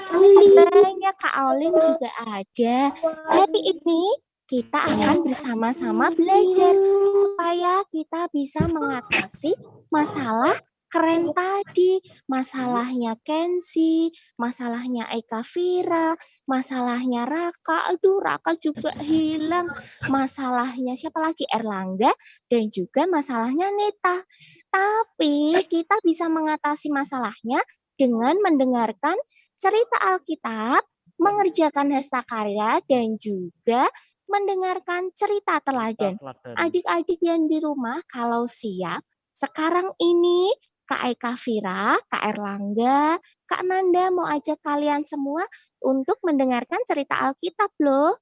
Banyak Kak Olin juga ada. Hari ini kita akan bersama-sama belajar supaya kita bisa mengatasi masalah keren tadi. Masalahnya Kenzi, masalahnya Eka Vira, masalahnya Raka. Aduh, Raka juga hilang. Masalahnya siapa lagi? Erlangga dan juga masalahnya Neta. Tapi kita bisa mengatasi masalahnya dengan mendengarkan cerita Alkitab, mengerjakan hasta-karya, dan juga mendengarkan cerita teladan. Adik-adik yang di rumah kalau siap, sekarang ini Kak Eka Vira, Kak Erlangga, Kak Nanda mau ajak kalian semua untuk mendengarkan cerita Alkitab loh.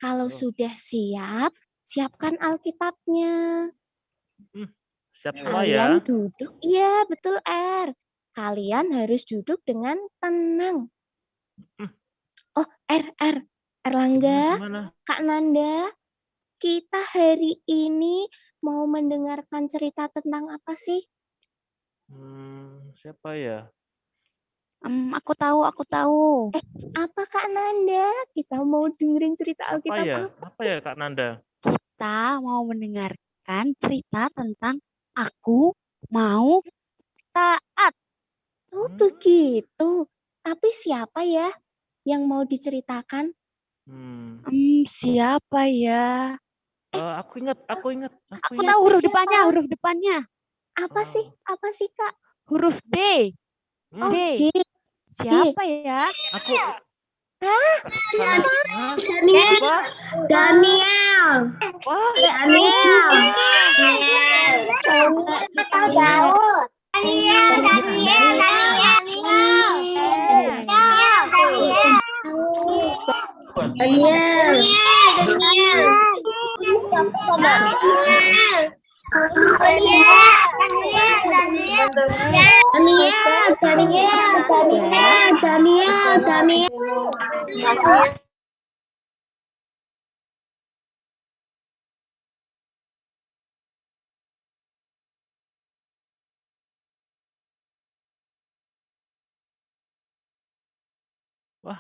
Kalau sudah siap, siapkan Alkitabnya. Siap semua Kalian ya. duduk, iya betul Kalian harus duduk dengan tenang. Oh, Erlangga, Gimana? Kak Nanda, kita hari ini mau mendengarkan cerita tentang apa sih? Siapa ya? Aku tahu. Apa Kak Nanda? Kita mau dengerin cerita Alkitab apa? Apa ya Kak Nanda? Kita mau mendengarkan cerita tentang aku mau taat. Oh, begitu. Tapi siapa ya yang mau diceritakan? Siapa ya? Aku ingat. Aku tahu huruf depannya. Apa sih Kak? Huruf D. Oh, D. Siapa ya? Aku. Daniel.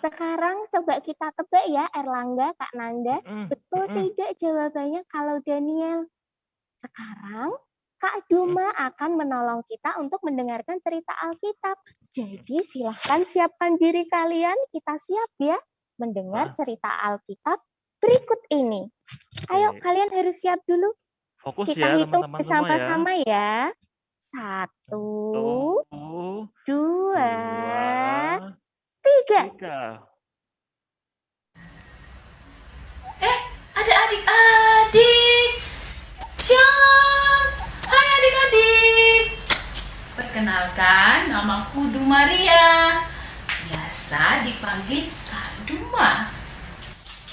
Sekarang coba kita tebak ya Erlangga, Kak Nanda. Betul tidak jawabannya kalau Daniel? Sekarang Kak Duma akan menolong kita untuk mendengarkan cerita Alkitab. Jadi silahkan siapkan diri kalian. Kita siap ya mendengar cerita Alkitab berikut ini. Ayo kalian harus siap dulu. Fokus kita ya hitung teman-teman bersama-sama semua ya. ya. 1, 2, 3. Ada adik-adik. Shalom. Hai adik-adik. Perkenalkan, namaku Dumaria. Biasa dipanggil Kak Duma.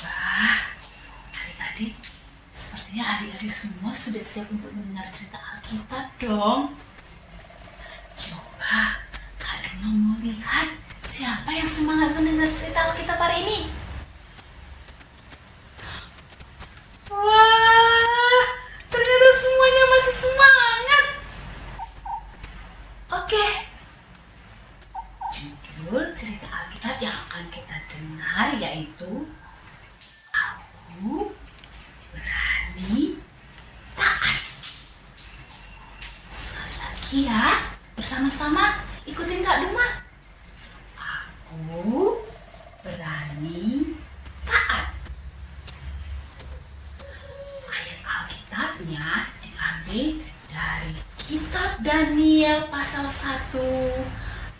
Wah, adik-adik, sepertinya adik-adik semua sudah siap untuk mendengar cerita Alkitab dong. Coba Kak Duma mau lihat siapa yang semangat mendengar cerita Alkitab hari ini. Wah, ternyata semuanya masih semangat. Oke. Judul cerita Alkitab yang akan kita dengar yaitu Aku Berani Taat. Sekali lagi ya, bersama-sama ikutin Kak Duma. Aku berani taat. Ayat Alkitabnya diambil dari Kitab Daniel pasal 1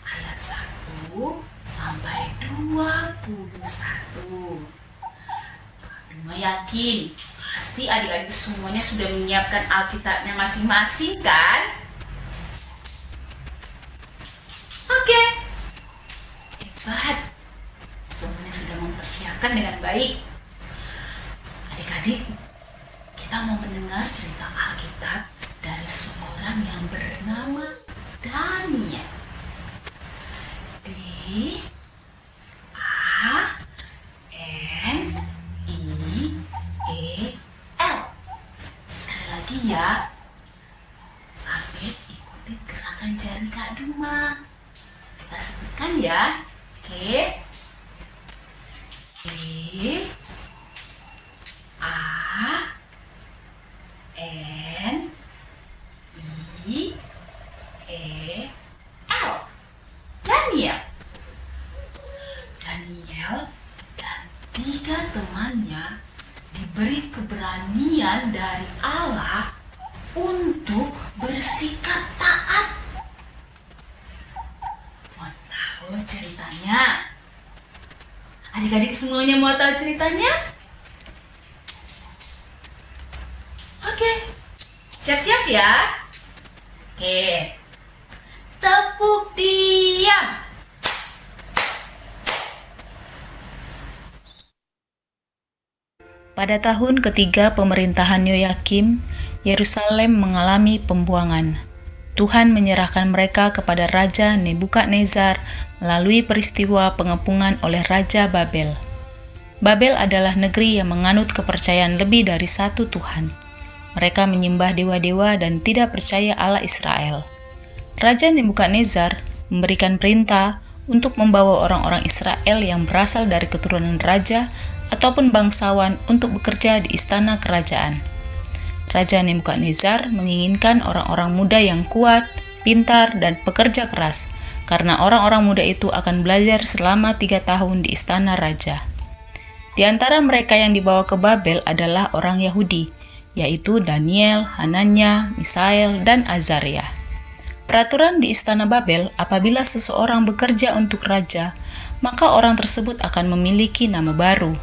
ayat 1 sampai 21. Kak Duma yakin pasti adik-adik semuanya sudah menyiapkan Alkitabnya masing-masing kan? Oke. Hebat. Semuanya sudah mempersiapkan dengan baik. Adik-adik, kita mau mendengar cerita Alkitab dari seorang yang bernama Daniel. D-A-N-I-E-L. Sekali lagi ya, sampai ikuti gerakan jari Kak Duma. Kita sebutkan ya. Oke. D-A-N-I-E-L. Daniel dan 3 temannya diberi keberanian dari Allah untuk bersikap taat. Mau tahu ceritanya? Adik-adik semuanya mau tahu ceritanya? Oke, siap-siap ya. Oke, tepuk diam. Pada tahun ketiga pemerintahan Yoyakim, Yerusalem mengalami pembuangan. Tuhan menyerahkan mereka kepada Raja Nebukadnezar melalui peristiwa pengepungan oleh Raja Babel. Babel adalah negeri yang menganut kepercayaan lebih dari satu Tuhan. Mereka menyembah dewa-dewa dan tidak percaya Allah Israel. Raja Nebukadnezar memberikan perintah untuk membawa orang-orang Israel yang berasal dari keturunan raja ataupun bangsawan untuk bekerja di istana kerajaan. Raja Nebukadnezar menginginkan orang-orang muda yang kuat, pintar, dan pekerja keras, karena orang-orang muda itu akan belajar selama 3 tahun di istana raja. Di antara mereka yang dibawa ke Babel adalah orang Yahudi, yaitu Daniel, Hananya, Misael, dan Azaria. Peraturan di istana Babel, apabila seseorang bekerja untuk raja, maka orang tersebut akan memiliki nama baru.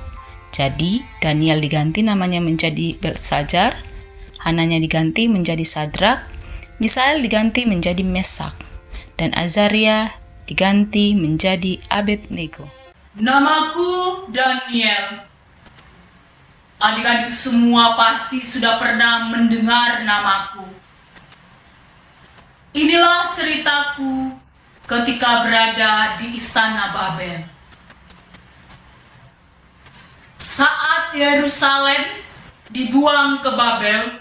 Jadi, Daniel diganti namanya menjadi Belsajar, Hananya diganti menjadi Sadrak, Misael diganti menjadi Mesak, dan Azaria diganti menjadi Abednego. Namaku Daniel. Adik-adik semua pasti sudah pernah mendengar namaku. Inilah ceritaku ketika berada di istana Babel. Saat Yerusalem dibuang ke Babel,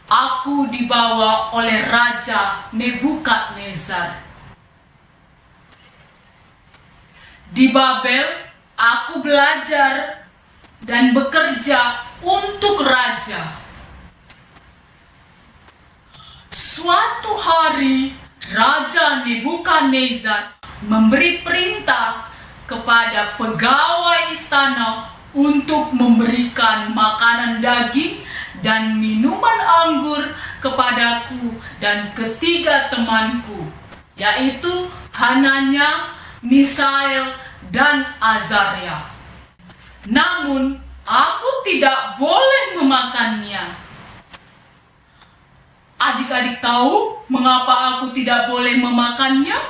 aku dibawa oleh Raja Nebukadnezar. Di Babel, aku belajar dan bekerja untuk raja. Suatu hari, Raja Nebukadnezar memberi perintah kepada pegawai istana untuk memberikan makanan daging dan minuman anggur kepadaku dan ketiga temanku, yaitu Hananya, Misael, dan Azaria. Namun, aku tidak boleh memakannya. Adik-adik tahu mengapa aku tidak boleh memakannya?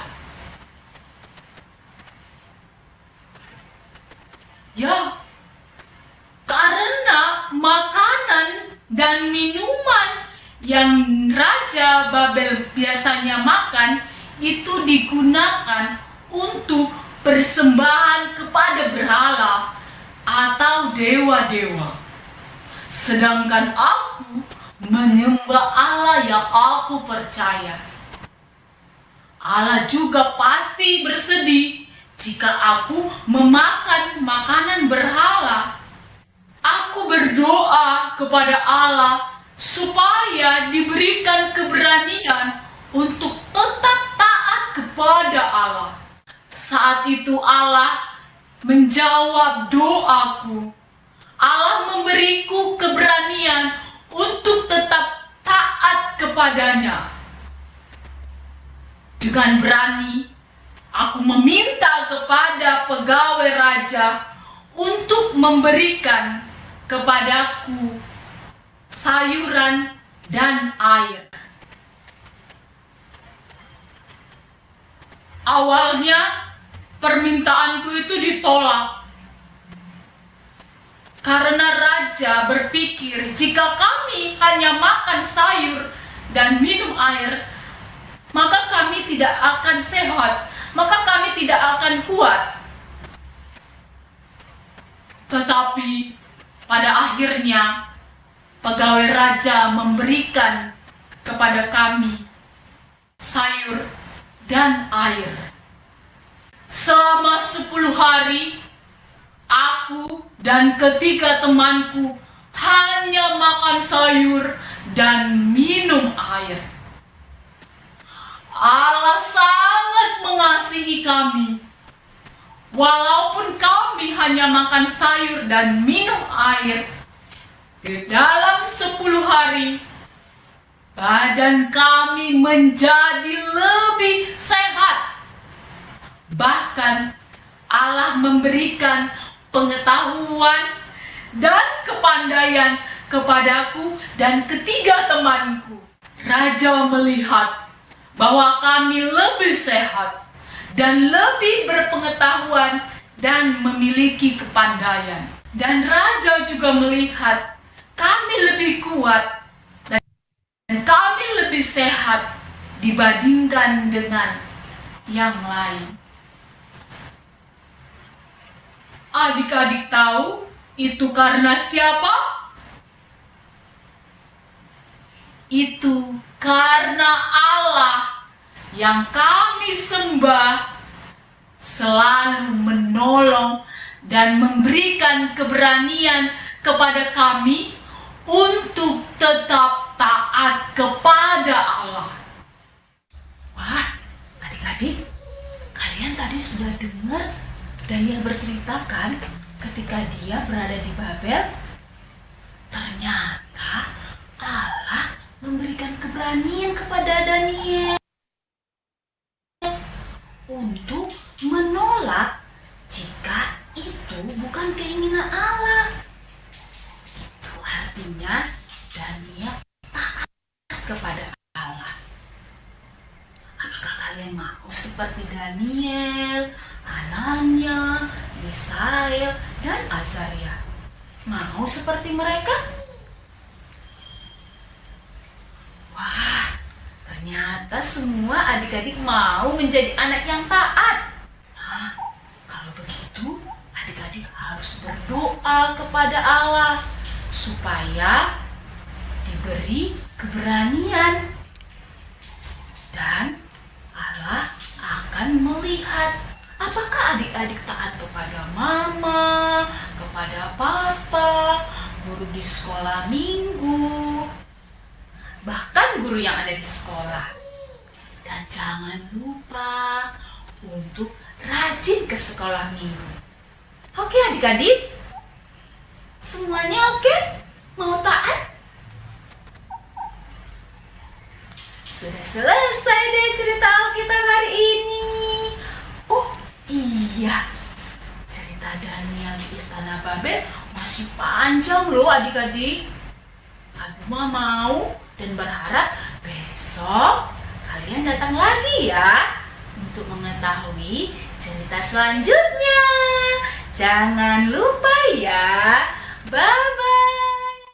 Ya, karena makanan dan minuman yang Raja Babel biasanya makan itu digunakan untuk persembahan kepada berhala atau dewa-dewa. Sedangkan aku menyembah Allah yang aku percaya. Allah juga pasti bersedih jika aku memakan makanan berhala. Aku berdoa kepada Allah supaya diberikan keberanian untuk tetap taat kepada Allah. Saat itu Allah menjawab doaku. Allah memberiku keberanian untuk tetap taat kepadanya. Dengan berani, aku meminta kepada pegawai raja untuk memberikan kepadaku sayuran dan air. Awalnya permintaanku itu ditolak karena raja berpikir jika kami hanya makan sayur dan minum air, maka kami tidak akan sehat, maka kami tidak akan kuat. Tetapi pada akhirnya pegawai raja memberikan kepada kami sayur dan air. Selama 10 hari, aku dan ketiga temanku hanya makan sayur dan minum air. Allah sangat mengasihi kami. walaupun kami hanya makan sayur dan minum air, di dalam 10 hari, badan kami menjadi lebih sehat. Bahkan Allah memberikan pengetahuan dan kepandaian kepadaku dan ketiga temanku. Raja melihat bahwa kami lebih sehat dan lebih berpengetahuan dan memiliki kepandaian. Dan Raja juga melihat kami lebih kuat dan kami lebih sehat dibandingkan dengan yang lain. Adik-adik tahu itu karena siapa? Itu karena Allah yang kami sembah selalu menolong dan memberikan keberanian kepada kami untuk tetap taat kepada Allah. Wah, adik-adik, kalian tadi sudah dengar Daniel berceritakan ketika dia berada di Babel, ternyata Allah memberikan keberanian kepada Daniel untuk menolak jika itu bukan keinginan Allah. Itu artinya Daniel taat kepada Allah. Apakah kalian mau seperti Daniel, Anania, Misael, dan Azaria? Mau seperti mereka? Wah, ternyata semua adik-adik mau menjadi anak yang taat. Nah, kalau begitu, adik-adik harus berdoa kepada Allah supaya diberi keberanian. Dan Allah akan melihat apakah adik-adik taat kepada mama, kepada papa, guru di sekolah minggu, bahkan guru yang ada di sekolah. Dan jangan lupa untuk rajin ke sekolah minggu. Oke adik-adik? Semuanya oke? Mau taat? Sudah selesai deh cerita Alkitab hari ini. Oh iya, cerita Daniel di Istana Babel masih panjang loh adik-adik. Mama mau dan berharap besok kalian datang lagi ya untuk mengetahui cerita selanjutnya. Jangan lupa ya. Bye-bye.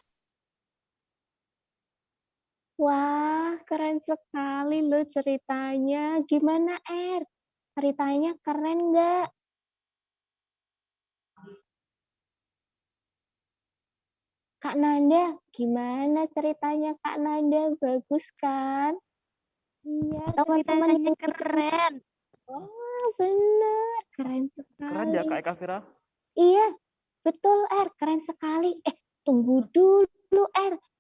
Wah, keren sekali loh ceritanya. Gimana, Ceritanya keren nggak? Kak Nanda, gimana ceritanya Kak Nanda? Bagus kan? Iya, teman-teman keren. Oh, bener. Keren sekali. Keren ya Kak Eka Fira. Iya, betul, keren sekali. Tunggu dulu,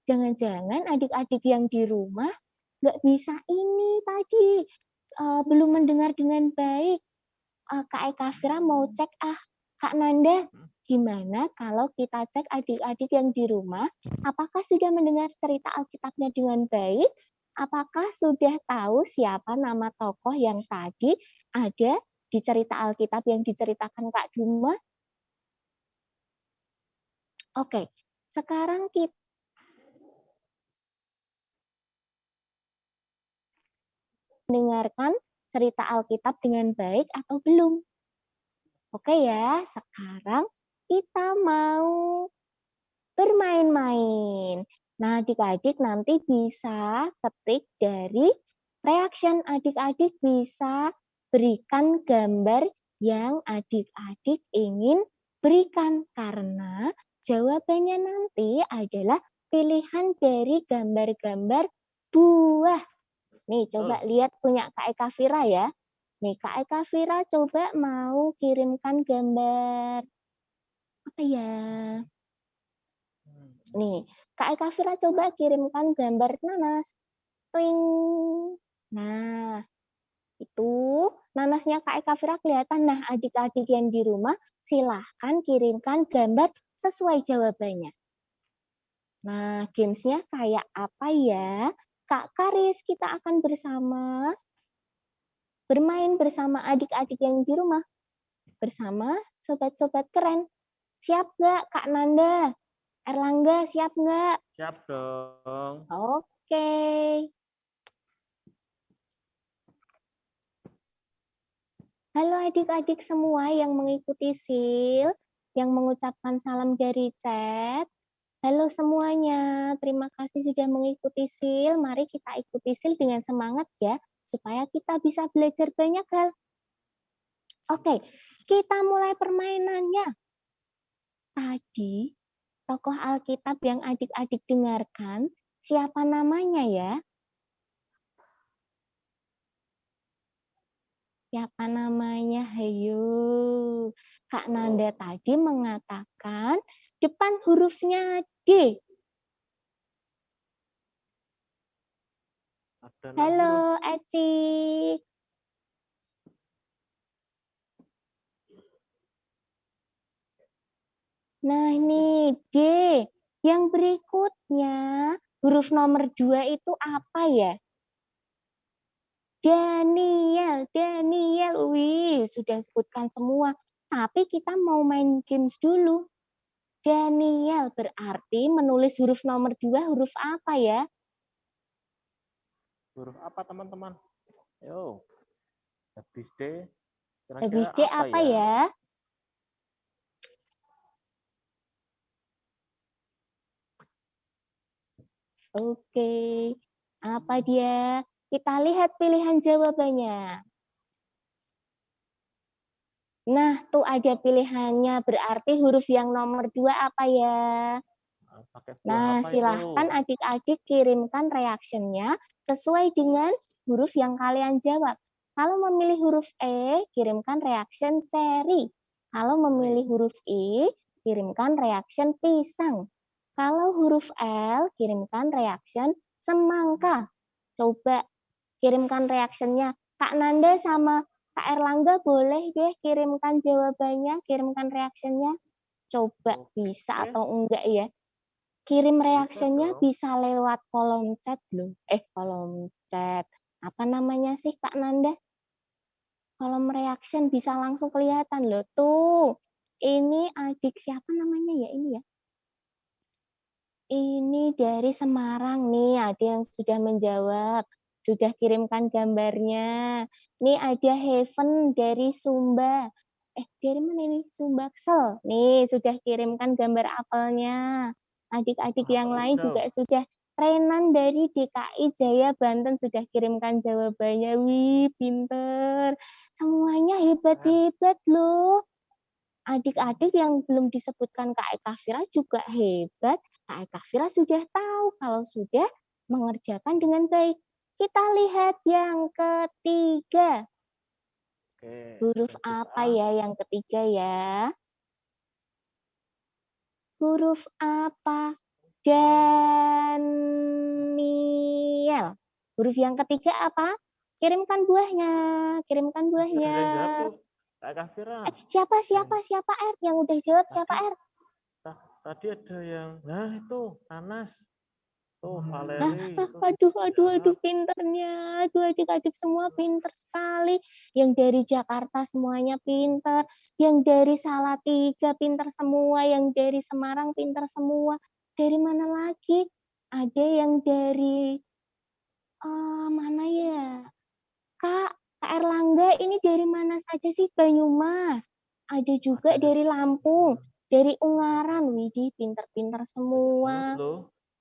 Jangan-jangan adik-adik yang di rumah nggak bisa ini tadi. Belum mendengar dengan baik. Kak Eka Fira mau cek, Kak Nanda, gimana kalau kita cek adik-adik yang di rumah, apakah sudah mendengar cerita Alkitabnya dengan baik? Apakah sudah tahu siapa nama tokoh yang tadi ada di cerita Alkitab yang diceritakan Kak Duma? Oke, sekarang kita mendengarkan cerita Alkitab dengan baik atau belum? Oke ya, sekarang kita mau bermain-main. Nah, adik-adik nanti bisa ketik dari reaction, adik-adik bisa berikan gambar yang adik-adik ingin berikan karena jawabannya nanti adalah pilihan dari gambar-gambar buah. Nih, coba lihat punya Kak Eka Fira ya. Nih, Kak Eka Fira coba mau kirimkan gambar apa ya? Nih, Kak Eka Fira coba kirimkan gambar nanas. Ring. Nah, Itu nanasnya Kak Eka Fira kelihatan. Nah, adik-adik yang di rumah silahkan kirimkan gambar sesuai jawabannya. Nah, gamesnya kayak apa ya? Kak Karis, kita akan bermain bersama adik-adik yang di rumah. Bersama sobat-sobat keren. Siap nggak Kak Nanda? Erlangga, siap nggak? Siap dong. Oke. Halo adik-adik semua yang mengikuti SIL, yang mengucapkan salam dari chat. Halo semuanya, terima kasih sudah mengikuti SIL. Mari kita ikuti SIL dengan semangat ya, supaya kita bisa belajar banyak hal. Oke, kita mulai permainannya. Tadi, tokoh Alkitab yang adik-adik dengarkan, siapa namanya ya? Siapa namanya? Hayo. Kak Nanda tadi mengatakan depan hurufnya D. Halo, Eci. Nah, ini D. Yang berikutnya, huruf nomor 2 itu apa ya? Daniel. Wih, sudah sebutkan semua. Tapi kita mau main games dulu. Daniel berarti menulis huruf nomor 2 huruf apa ya? Huruf apa teman-teman? Yo, habis D. Habis Kira-kira D apa ya? Oke, apa dia? Kita lihat pilihan jawabannya. Nah, tuh ada pilihannya. Berarti huruf yang nomor 2 apa ya? Nah, silahkan adik-adik kirimkan reaksinya sesuai dengan huruf yang kalian jawab. Kalau memilih huruf E, kirimkan reaction cherry. Kalau memilih huruf I, kirimkan reaction pisang. Kalau huruf L, kirimkan reaction semangka. Coba kirimkan reactionnya. Kak Nanda sama Kak Erlangga boleh deh kirimkan jawabannya, kirimkan reactionnya. Coba bisa atau enggak ya. Kirim reactionnya bisa lewat kolom chat loh. Kolom chat. Apa namanya sih Kak Nanda? Kolom reaction bisa langsung kelihatan loh. Tuh, ini adik siapa namanya ya ini ya? Ini dari Semarang nih, ada yang sudah menjawab, sudah kirimkan gambarnya. Nih ada Heaven dari Sumba. Dari mana ini? Sumbaksel. Nih, sudah kirimkan gambar apelnya. Adik-adik yang lain juga sudah. Renan dari DKI Jaya Banten sudah kirimkan jawabannya. Wih, pinter. Semuanya hebat-hebat loh. Adik-adik yang belum disebutkan Kak Eka Fira juga hebat. Kak Eka Fira sudah tahu kalau sudah mengerjakan dengan baik. Kita lihat yang ketiga. Huruf apa ya yang ketiga ya? Huruf apa? Daniel. Huruf yang ketiga apa? Kirimkan buahnya. Kirimkan buahnya. Siapa R yang udah jawab? Siapa R? Tadi ada yang, nah itu nanas. Tuh, Nah, Valeri. aduh, pinternya. Aduh, adik-adik semua pinter sekali. Yang dari Jakarta semuanya pinter. Yang dari Salatiga pinter semua. Yang dari Semarang pinter semua. Dari mana lagi? Ada yang dari mana ya? Kak Erlangga ini dari mana saja sih? Banyumas. Ada juga dari Lampung. Dari Ungaran. Widih, pinter-pinter semua.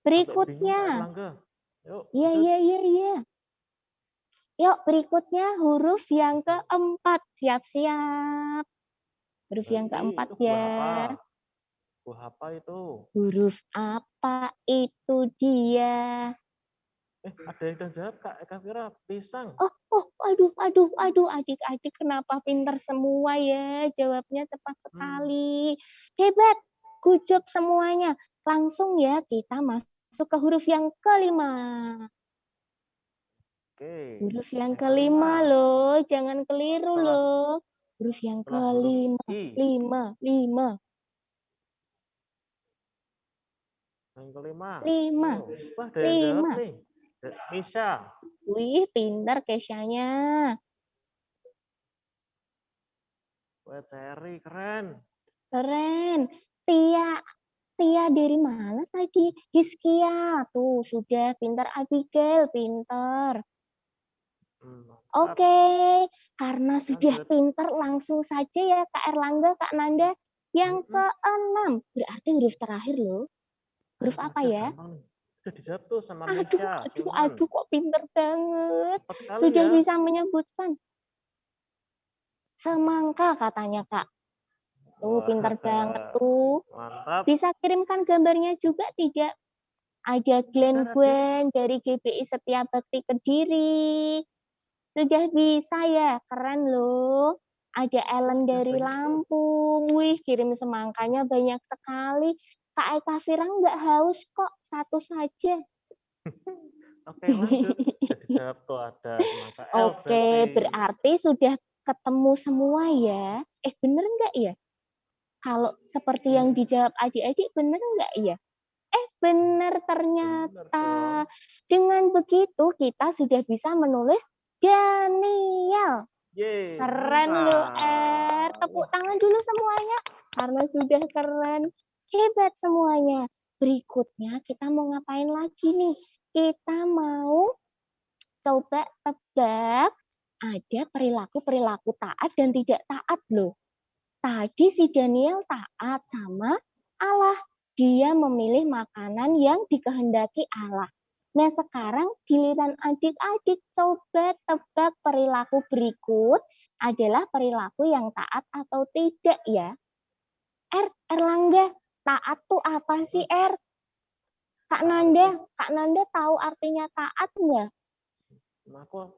Berikutnya. Iya. Yuk, berikutnya huruf yang keempat. Siap-siap. Huruf yang keempat ya. Buah apa itu? Huruf apa itu dia? Ada yang udah jawab Kak Eka Fira, pisang. Aduh, adik-adik kenapa pinter semua ya? Jawabnya tepat sekali. Hebat. Good job semuanya. Langsung ya kita masuk ke huruf yang kelima. Oke. Huruf yang kelima loh, jangan keliru loh. Huruf yang setelah huruf kelima, I. lima. Yang kelima. Lima. Oh, wah, ada yang jawab Lima. nih. Misha. Wih, pintar Kesyanya. Wah, Cherry, keren. Keren. Tia dari mana tadi? Hiskia. Tuh, sudah pintar. Abigail, pintar. Oke, karena sudah pintar langsung saja ya Kak Erlangga, Kak Nanda. Yang keenam, berarti huruf terakhir loh. Huruf apa ya? Sudah dijawab tuh sama Misha. Aduh, kok pintar banget. Sekali Sudah ya. bisa menyebutkan. Semangka katanya Kak. Tuh, pintar banget tuh. Mantap. Bisa kirimkan gambarnya juga tidak? Ada Gwen dari GBI Setia Bakti Kediri. Sudah bisa ya, keren loh. Ada Ellen dari Lampung. Wih, kirim semangkanya banyak sekali. Kak Eka Fira nggak haus kok, satu saja. Oke, lanjut. Sudah dijawab tuh ada semangka L. Oke, berarti sudah ketemu semua ya. Bener nggak ya? Kalau seperti yang dijawab adik-adik, bener nggak ya? Bener ternyata. Dengan begitu, kita sudah bisa menulis Daniel. Yeay, Keren loh, Tepuk tangan dulu semuanya. Karena sudah keren. Hebat semuanya. Berikutnya kita mau ngapain lagi nih? Kita mau coba tebak ada perilaku-perilaku taat dan tidak taat loh. Tadi si Daniel taat sama Allah. Dia memilih makanan yang dikehendaki Allah. Nah, sekarang giliran adik-adik coba tebak perilaku berikut adalah perilaku yang taat atau tidak ya. Erlangga, taat tuh apa sih, Kak Nanda tahu artinya taat nggak?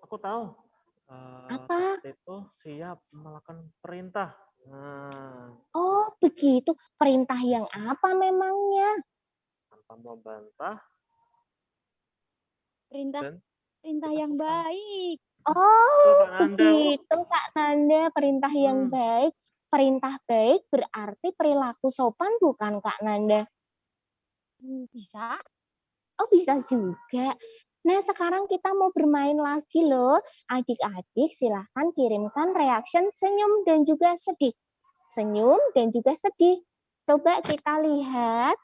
Aku tahu. Apa? Taat itu siap melakukan perintah. Nah. Oh, begitu. Perintah yang apa memangnya? Tanpa membantah. Perintah yang baik. Oh, begitu Kak Nanda, perintah yang baik. Perintah baik berarti perilaku sopan bukan Kak Nanda? Bisa. Oh, bisa juga. Nah, sekarang kita mau bermain lagi loh. Adik-adik silahkan kirimkan reaction senyum dan juga sedih. Senyum dan juga sedih. Coba kita lihat.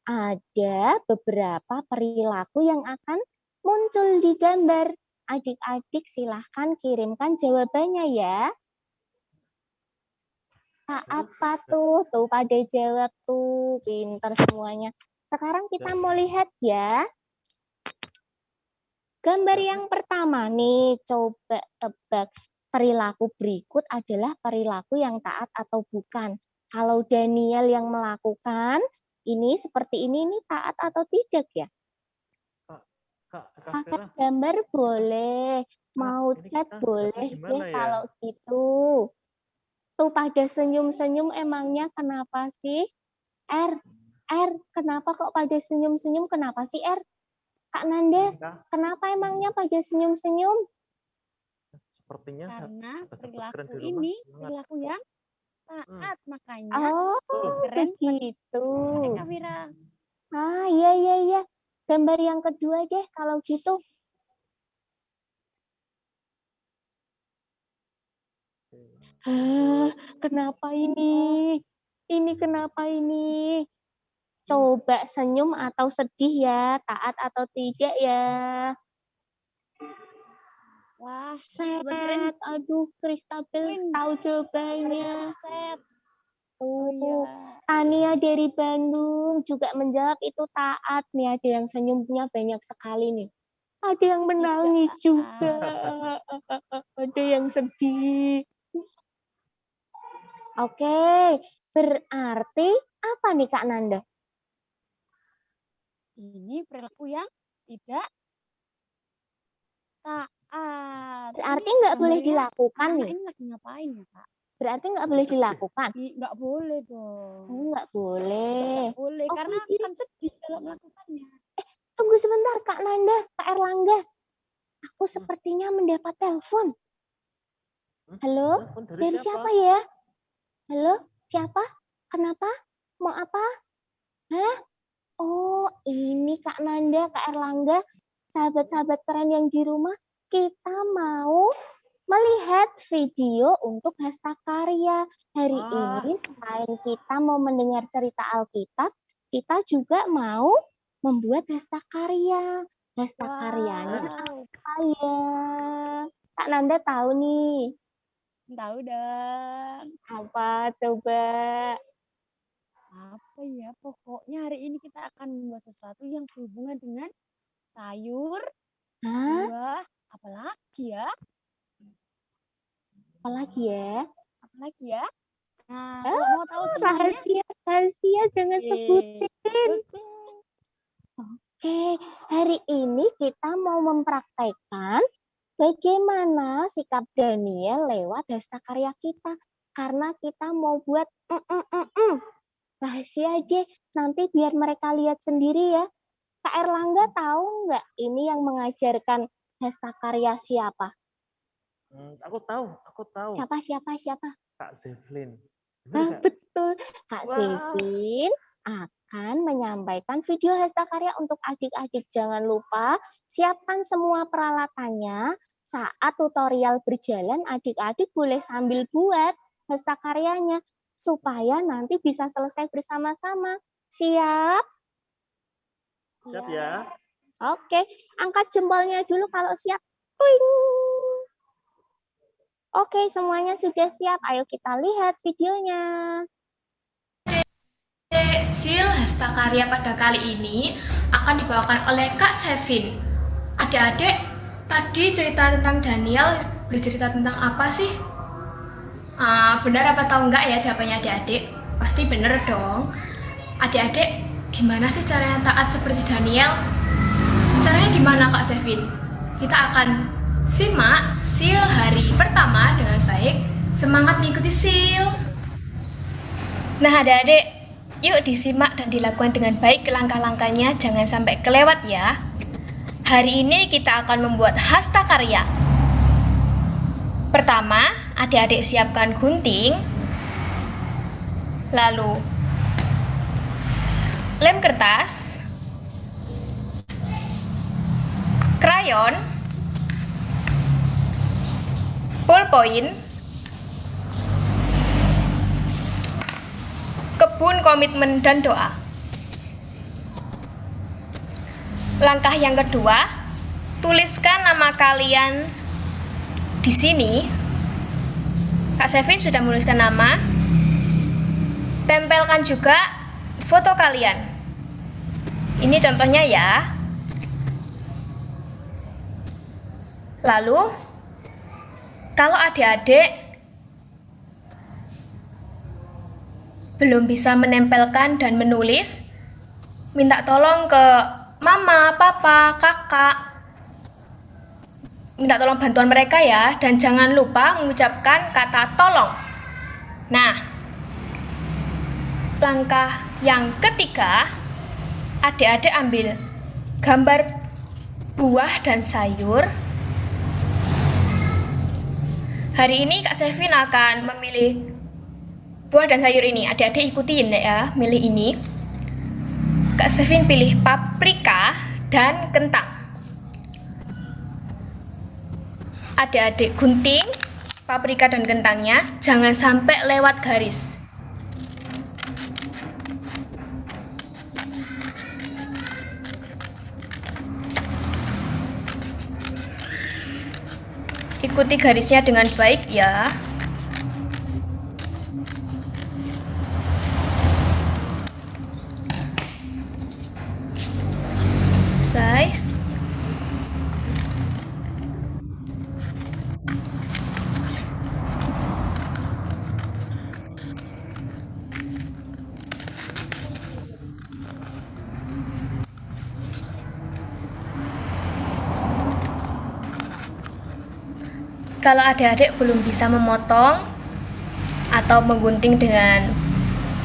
Ada beberapa perilaku yang akan muncul di gambar. Adik-adik silahkan kirimkan jawabannya ya. Apa tuh? Tuh pada jawab tuh. Pintar semuanya. Sekarang kita mau lihat ya. Gambar yang pertama nih, coba tebak. Perilaku berikut adalah perilaku yang taat atau bukan. Kalau Daniel yang melakukan, ini seperti ini taat atau tidak ya? Pakai gambar boleh, mau chat boleh deh kalau gitu. Tuh pada senyum-senyum emangnya kenapa sih? Kenapa kok pada senyum-senyum? Kenapa sih, Kak Nanda, kenapa emangnya pada senyum-senyum? Sepertinya karena perilaku perilaku yang taat, makanya keren begitu. Kak Fira. Iya. Gambar yang kedua deh kalau gitu. Kenapa ini? Ini kenapa ini? Coba senyum atau sedih ya, taat atau tidak ya. Wah, set. Aduh, Kristabel tahu jawabannya. Set. Tania dari Bandung juga menjawab itu taat nih. Ada yang senyumnya banyak sekali nih. Ada yang menangis juga. Ada yang sedih. Oke, berarti apa nih Kak Nanda? Ini perilaku yang tidak taat. Berarti nggak boleh dilakukan nih. Ini lagi ngapain ya Kak? Berarti nggak boleh dilakukan. Nggak boleh dong. Nggak boleh. Nggak boleh karena akan sedih kalau melakukannya. Tunggu sebentar Kak Nanda, Kak Erlangga. Aku sepertinya mendapat telepon. Halo, Telepon dari siapa ya? Halo, siapa? Kenapa? Mau apa? Hah? Oh, ini Kak Nanda, Kak Erlangga, sahabat-sahabat keren yang di rumah. Kita mau melihat video untuk Hastakarya. Hari ini selain kita mau mendengar cerita Alkitab, kita juga mau membuat Hastakarya. Hastakaryanya apa ya? Kak Nanda tahu nih. Tahu dong. Apa coba? Apa ya? Pokoknya hari ini kita akan membuat sesuatu yang berhubungan dengan sayur, buah, apalagi ya? Apalagi ya? Apalagi ya? Nah, kalau mau tahu semuanya, rahasia, jangan sebutin. Oke, hari ini kita mau mempraktekkan bagaimana sikap Daniel lewat Hastakarya kita. Karena kita mau buat rahasia deh, nanti biar mereka lihat sendiri ya. Kak Erlangga tahu nggak ini yang mengajarkan Hastakarya siapa? Aku tahu. Siapa? Kak Zevlin. Betul. Kak Zevin akan menyampaikan video Hastakarya untuk adik-adik. Jangan lupa siapkan semua peralatannya. Saat tutorial berjalan, adik-adik boleh sambil buat Hastakaryanya supaya nanti bisa selesai bersama-sama. Siap? Siap ya. Oke, angkat jempolnya dulu kalau siap. Tuing. Oke, semuanya sudah siap. Ayo kita lihat videonya. Sil Hastakarya pada kali ini akan dibawakan oleh Kak Sevin. Adik-adik, tadi cerita tentang Daniel bercerita tentang apa sih? Benar apa tahu enggak ya jawabannya adik-adik? Pasti benar dong. Adik-adik, gimana sih caranya taat seperti Daniel? Caranya gimana Kak Sevin? Kita akan simak Sil hari pertama dengan baik. Semangat mengikuti Sil. Nah adik-adik, yuk disimak dan dilakukan dengan baik langkah-langkahnya, jangan sampai kelewat ya. Hari ini kita akan membuat Hastakarya. Pertama, adik-adik siapkan gunting, lalu lem kertas, krayon, ballpoint, kebun komitmen dan doa. Langkah yang kedua, tuliskan nama kalian di sini. Kak Sevin sudah menuliskan nama. Tempelkan juga foto kalian. Ini contohnya ya. Lalu, kalau adik-adik belum bisa menempelkan dan menulis, minta tolong ke mama, papa, kakak. Minta tolong bantuan mereka ya, dan jangan lupa mengucapkan kata tolong. Nah, langkah yang ketiga, adik-adik ambil gambar buah dan sayur. Hari ini Kak Sevin akan memilih buah dan sayur ini. Adik-adik ikutin ya, milih ini. Kak Sevin pilih paprika dan kentang. Adik-adik gunting paprika dan kentangnya, jangan sampai lewat garis. Ikuti garisnya dengan baik ya. Selesai. Kalau adik-adik belum bisa memotong atau menggunting dengan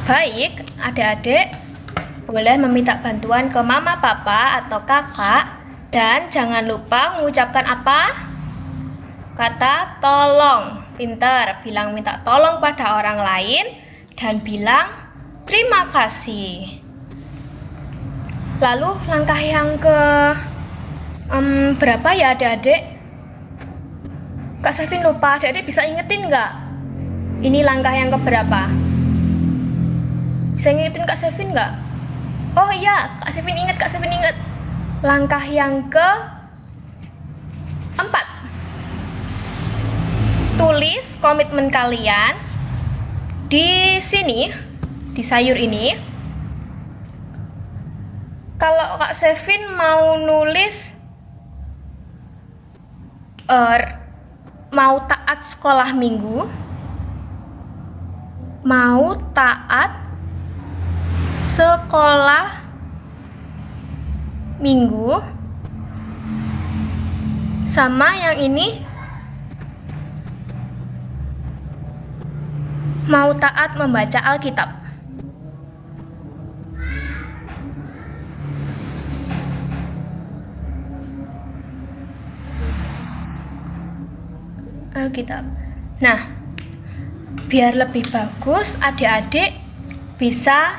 baik, adik-adik boleh meminta bantuan ke mama, papa, atau kakak Dan jangan lupa mengucapkan apa? Kata tolong. Pinter, bilang minta tolong pada orang lain dan bilang terima kasih. Lalu langkah yang ke berapa ya adik-adik? Kak Sevin lupa, adik-adik bisa ingetin nggak? Ini langkah yang ke berapa? Bisa ingetin Kak Sevin nggak? Oh iya, Kak Sevin inget. Langkah yang ke 4. Tulis komitmen kalian di sini, di sayur ini. Kalau Kak Sevin mau nulis mau taat sekolah minggu, mau taat sekolah minggu, sama yang ini mau taat membaca Alkitab. Nah, biar lebih bagus, adik-adik bisa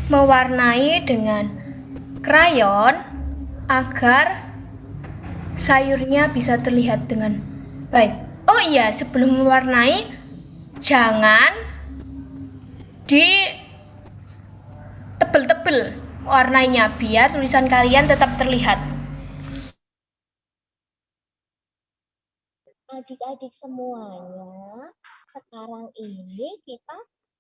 mewarnai dengan krayon agar sayurnya bisa terlihat dengan baik. Oh iya, sebelum mewarnai, jangan ditebel-tebel warnanya biar tulisan kalian tetap terlihat. Adik-adik semuanya, sekarang ini kita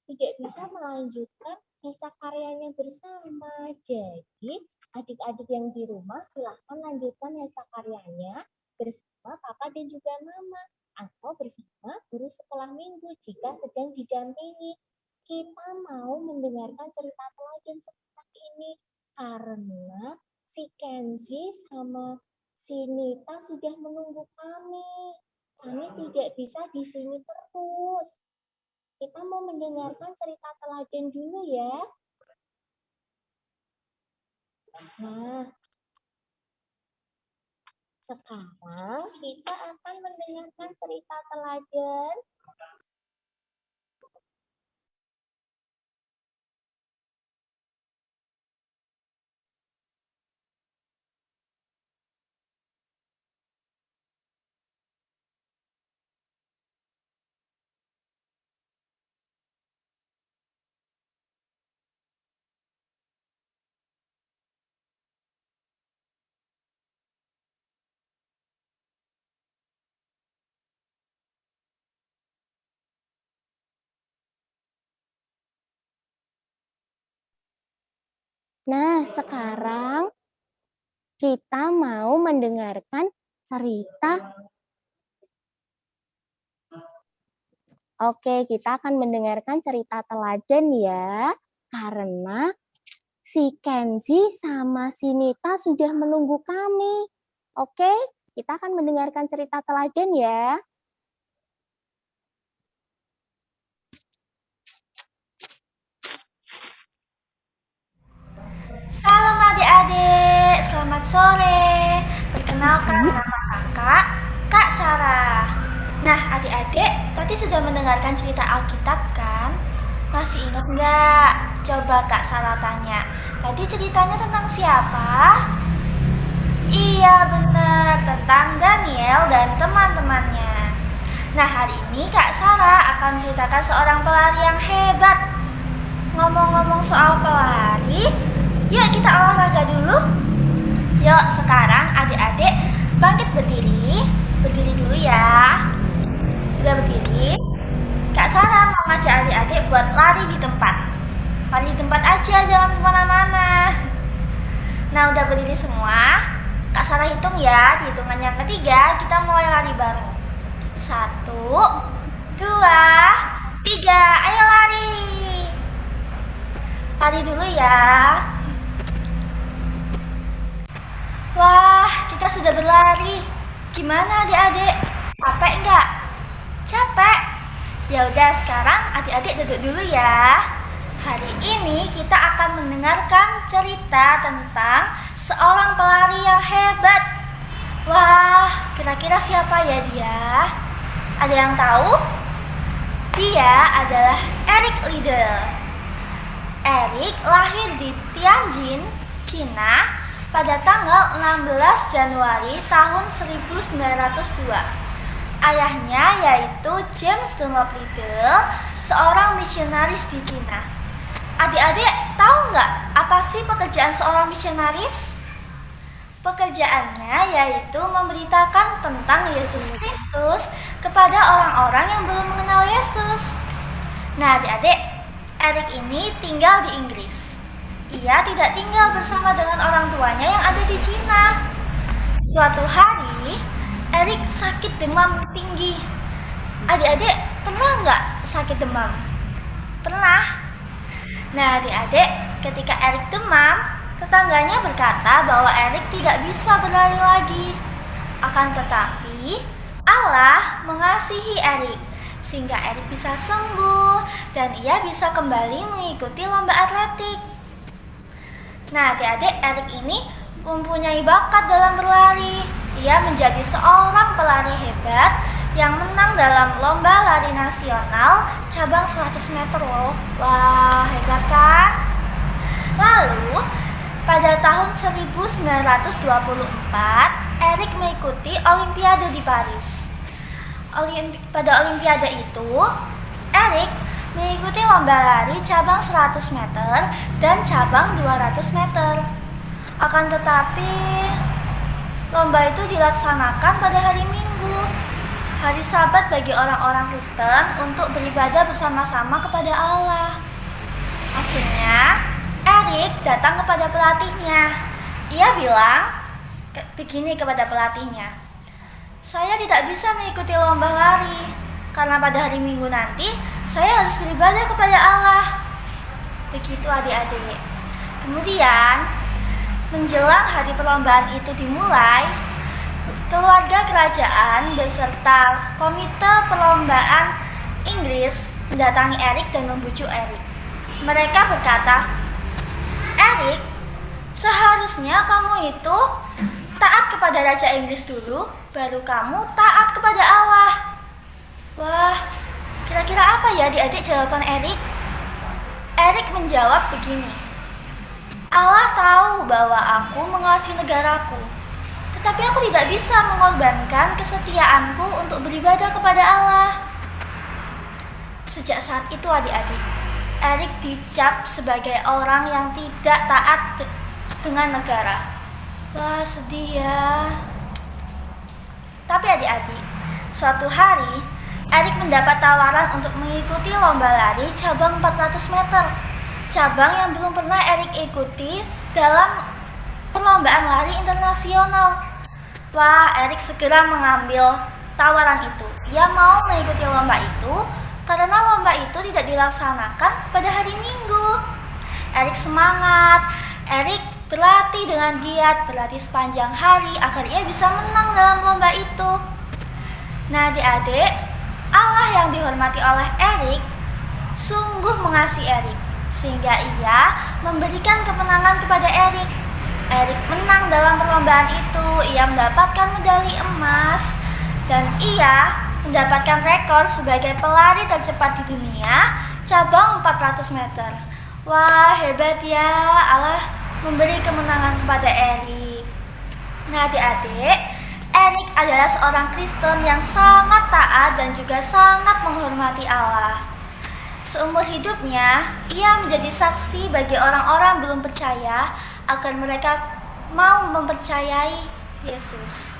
tidak bisa melanjutkan pesta karyanya bersama. Jadi, adik-adik yang di rumah silahkan lanjutkan pesta karyanya bersama Papa dan juga Mama, atau bersama guru sekolah minggu jika sedang didampingi. Kita mau mendengarkan cerita teladan seperti ini karena si Kenzi sama si Nita sudah menunggu kami. Kami tidak bisa di sini terus. Kita mau mendengarkan cerita teladan dulu ya. Nah, sekarang kita akan mendengarkan cerita teladan. Nah, sekarang kita mau mendengarkan cerita. Oke, kita akan mendengarkan cerita teladan ya. Karena si Kenzi sama si Nita sudah menunggu kami. Oke, kita akan mendengarkan cerita teladan ya. Salam adik-adik, selamat sore. Perkenalkan nama kakak, Kak Sarah. Nah adik-adik, tadi sudah mendengarkan cerita Alkitab kan? Masih ingat nggak? Coba Kak Sarah tanya, tadi ceritanya tentang siapa? Iya benar, tentang Daniel dan teman-temannya. Nah hari ini Kak Sarah akan menceritakan seorang pelari yang hebat. Ngomong-ngomong soal pelari, yuk kita olahraga dulu. Yuk sekarang adik-adik bangkit berdiri. Berdiri dulu ya. Udah berdiri. Kak Sarah mau ngajak adik-adik buat lari di tempat. Lari di tempat aja, jangan kemana-mana. Nah udah berdiri semua. Kak Sarah hitung ya. Di hitungan yang ketiga kita mulai lari bareng. 1, 2, 3. Ayo lari. Lari dulu ya. Wah, kita sudah berlari. Gimana adik-adik? Capek nggak? Capek? Ya udah sekarang adik-adik duduk dulu ya. Hari Hari ini kita akan mendengarkan cerita tentang seorang pelari yang hebat. Wah, kira-kira siapa ya dia? Ada yang tahu? Dia adalah Eric Liddell. Eric lahir di Tianjin, Cina pada tanggal 16 Januari tahun 1902. Ayahnya yaitu James Dunlop Liddell, seorang misionaris di Cina. Adik-adik tahu nggak apa sih pekerjaan seorang misionaris? Pekerjaannya yaitu memberitakan tentang Yesus Kristus kepada orang-orang yang belum mengenal Yesus. Nah adik-adik, Eric ini tinggal di Inggris. Ia tidak tinggal bersama dengan orang tuanya yang ada di Cina. Suatu hari, Eric sakit demam tinggi. Adik-adik pernah nggak sakit demam? Pernah. Nah adik-adik, ketika Eric demam, tetangganya berkata bahwa Eric tidak bisa berlari lagi. Akan tetapi, Allah mengasihi Eric sehingga Eric bisa sembuh dan ia bisa kembali mengikuti lomba atletik. Nah adik-adik, Eric ini mempunyai bakat dalam berlari. Ia menjadi seorang pelari hebat yang menang dalam lomba lari nasional cabang 100 meter loh. Wah, hebat kan? Lalu, pada tahun 1924, Eric mengikuti Olimpiade di Paris. Pada Olimpiade itu, Eric mengikuti lomba lari cabang 100 meter dan cabang 200 meter. Akan tetapi, lomba itu dilaksanakan pada hari Minggu, hari Sabat bagi orang-orang Kristen untuk beribadah bersama-sama kepada Allah. Akhirnya, Eric datang kepada pelatihnya. Ia bilang begini kepada pelatihnya, "Saya tidak bisa mengikuti lomba lari, karena pada hari Minggu nanti saya harus beribadah kepada Allah." Begitu adik-adik. Kemudian, menjelang hari perlombaan itu dimulai, keluarga kerajaan beserta komite perlombaan Inggris mendatangi Eric dan membujuk Eric. Mereka berkata, "Eric, seharusnya kamu itu taat kepada Raja Inggris dulu, baru kamu taat kepada Allah." Wah, kira-kira apa ya adik-adik jawaban Eric? Eric menjawab begini, "Allah tahu bahwa aku mengasihi negaraku, tetapi aku tidak bisa mengorbankan kesetiaanku untuk beribadah kepada Allah." Sejak saat itu adik-adik, Eric dicap sebagai orang yang tidak taat dengan negara. Wah, sedih ya. Tapi adik-adik, suatu hari Eric mendapat tawaran untuk mengikuti lomba lari cabang 400 meter. Cabang yang belum pernah Eric ikuti dalam perlombaan lari internasional. Wah, Eric segera mengambil tawaran itu. Ia mau mengikuti lomba itu karena lomba itu tidak dilaksanakan pada hari Minggu. Eric semangat. Eric berlatih dengan giat, berlatih sepanjang hari agar ia bisa menang dalam lomba itu. Nah, adik-adik, Allah yang dihormati oleh Eric sungguh mengasihi Eric, sehingga ia memberikan kemenangan kepada Eric. Eric menang dalam perlombaan itu. Ia mendapatkan medali emas dan ia mendapatkan rekor sebagai pelari tercepat di dunia cabang 400 meter. Wah, hebat ya, Allah memberi kemenangan kepada Eric. Nah adik-adik, Eric adalah seorang Kristen yang sangat taat dan juga sangat menghormati Allah. Seumur hidupnya, ia menjadi saksi bagi orang-orang belum percaya agar mereka mau mempercayai Yesus.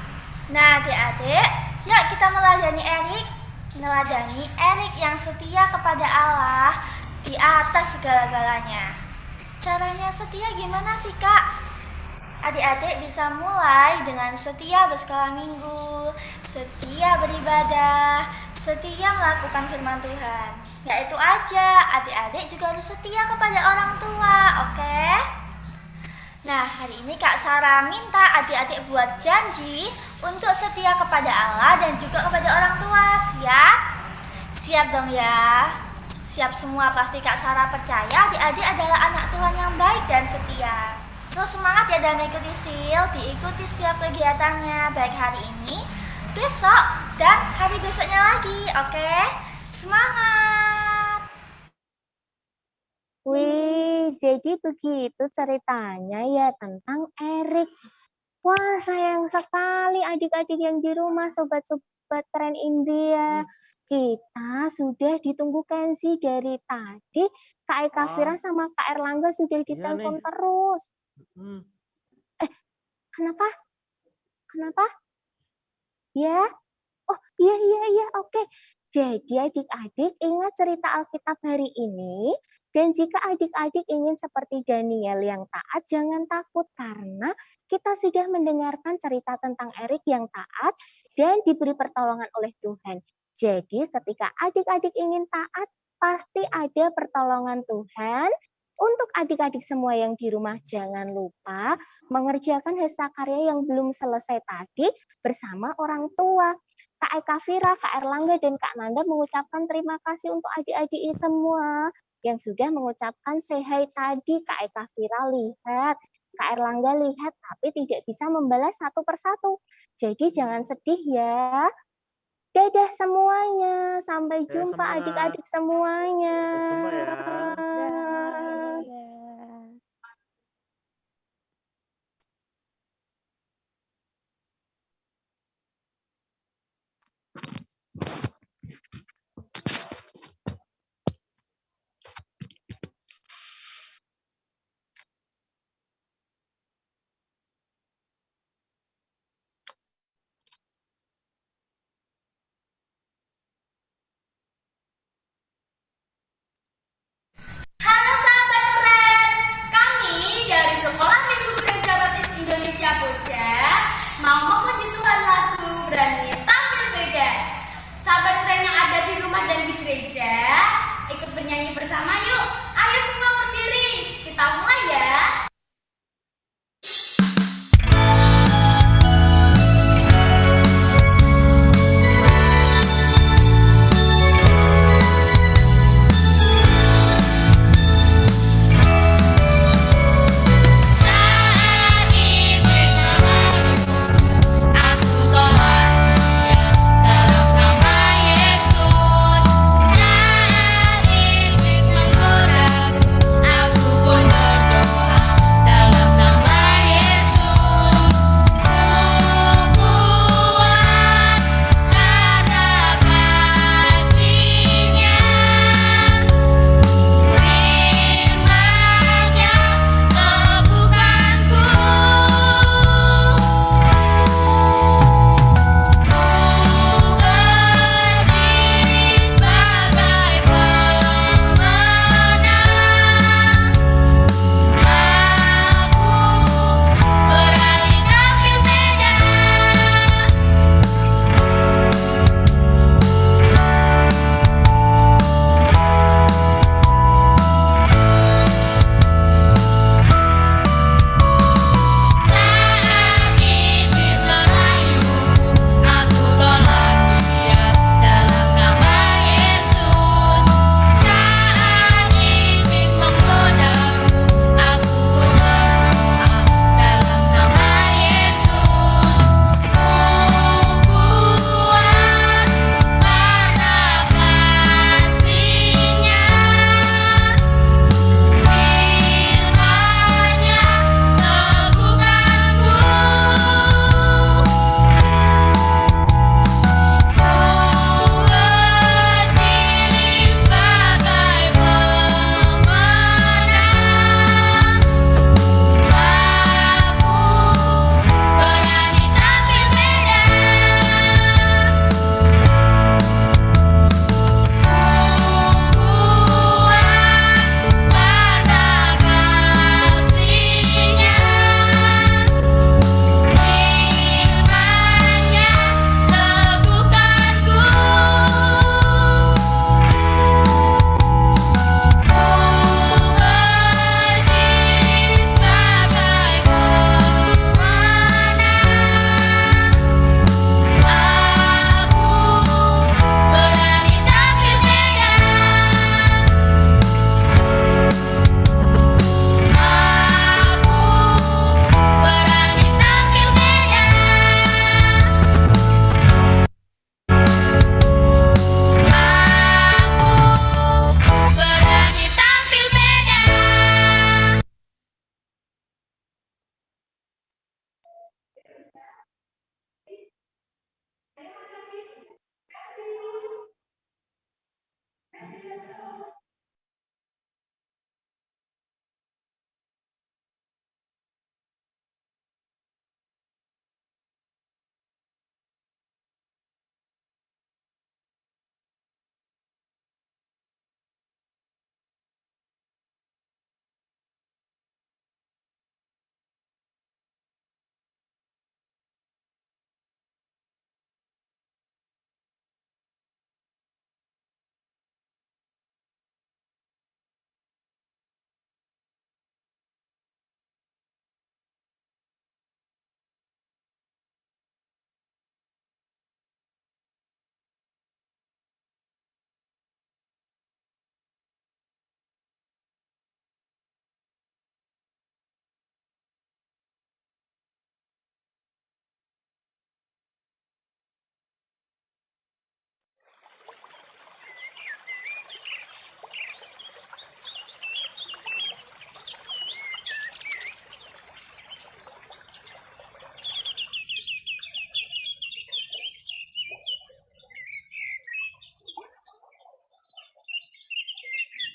Nah adik-adik, yuk kita meladani Eric. Meladani Eric yang setia kepada Allah di atas segala-galanya. Caranya setia gimana sih Kak? Adik-adik bisa mulai dengan setia bersekolah minggu, setia beribadah, setia melakukan firman Tuhan. Ya itu aja, adik-adik juga harus setia kepada orang tua, oke? Nah, hari ini Kak Sarah minta adik-adik buat janji untuk setia kepada Allah dan juga kepada orang tua. Siap? Siap dong ya. Siap semua, pasti Kak Sarah percaya adik-adik adalah anak Tuhan yang baik dan setia. Terus semangat ya dalam mengikuti SIL, diikuti setiap kegiatannya, baik hari ini, besok, dan hari besoknya lagi, oke? Semangat! Wih, jadi begitu ceritanya ya tentang Erik. Wah, sayang sekali adik-adik yang di rumah, sobat-sobat keren India. Kita sudah ditunggu Kenzi dari tadi. Kak Eka Fira sama Kak Erlangga sudah ditelepon terus. Kenapa? Kenapa? Ya? Oh, iya, oke. Jadi adik-adik ingat cerita Alkitab hari ini. Dan jika adik-adik ingin seperti Daniel yang taat, jangan takut karena kita sudah mendengarkan cerita tentang Erik yang taat dan diberi pertolongan oleh Tuhan. Jadi ketika adik-adik ingin taat, pasti ada pertolongan Tuhan. Untuk adik-adik semua yang di rumah, jangan lupa mengerjakan hasil karya yang belum selesai tadi bersama orang tua. Kak Eka Fira, Kak Erlangga, dan Kak Nanda mengucapkan terima kasih untuk adik-adik semua yang sudah mengucapkan say hi tadi. Kak Eka Fira lihat, Kak Erlangga lihat, tapi tidak bisa membalas satu persatu. Jadi jangan sedih ya. Dadah semuanya, sampai jumpa adik-adik semuanya. Halo sahabat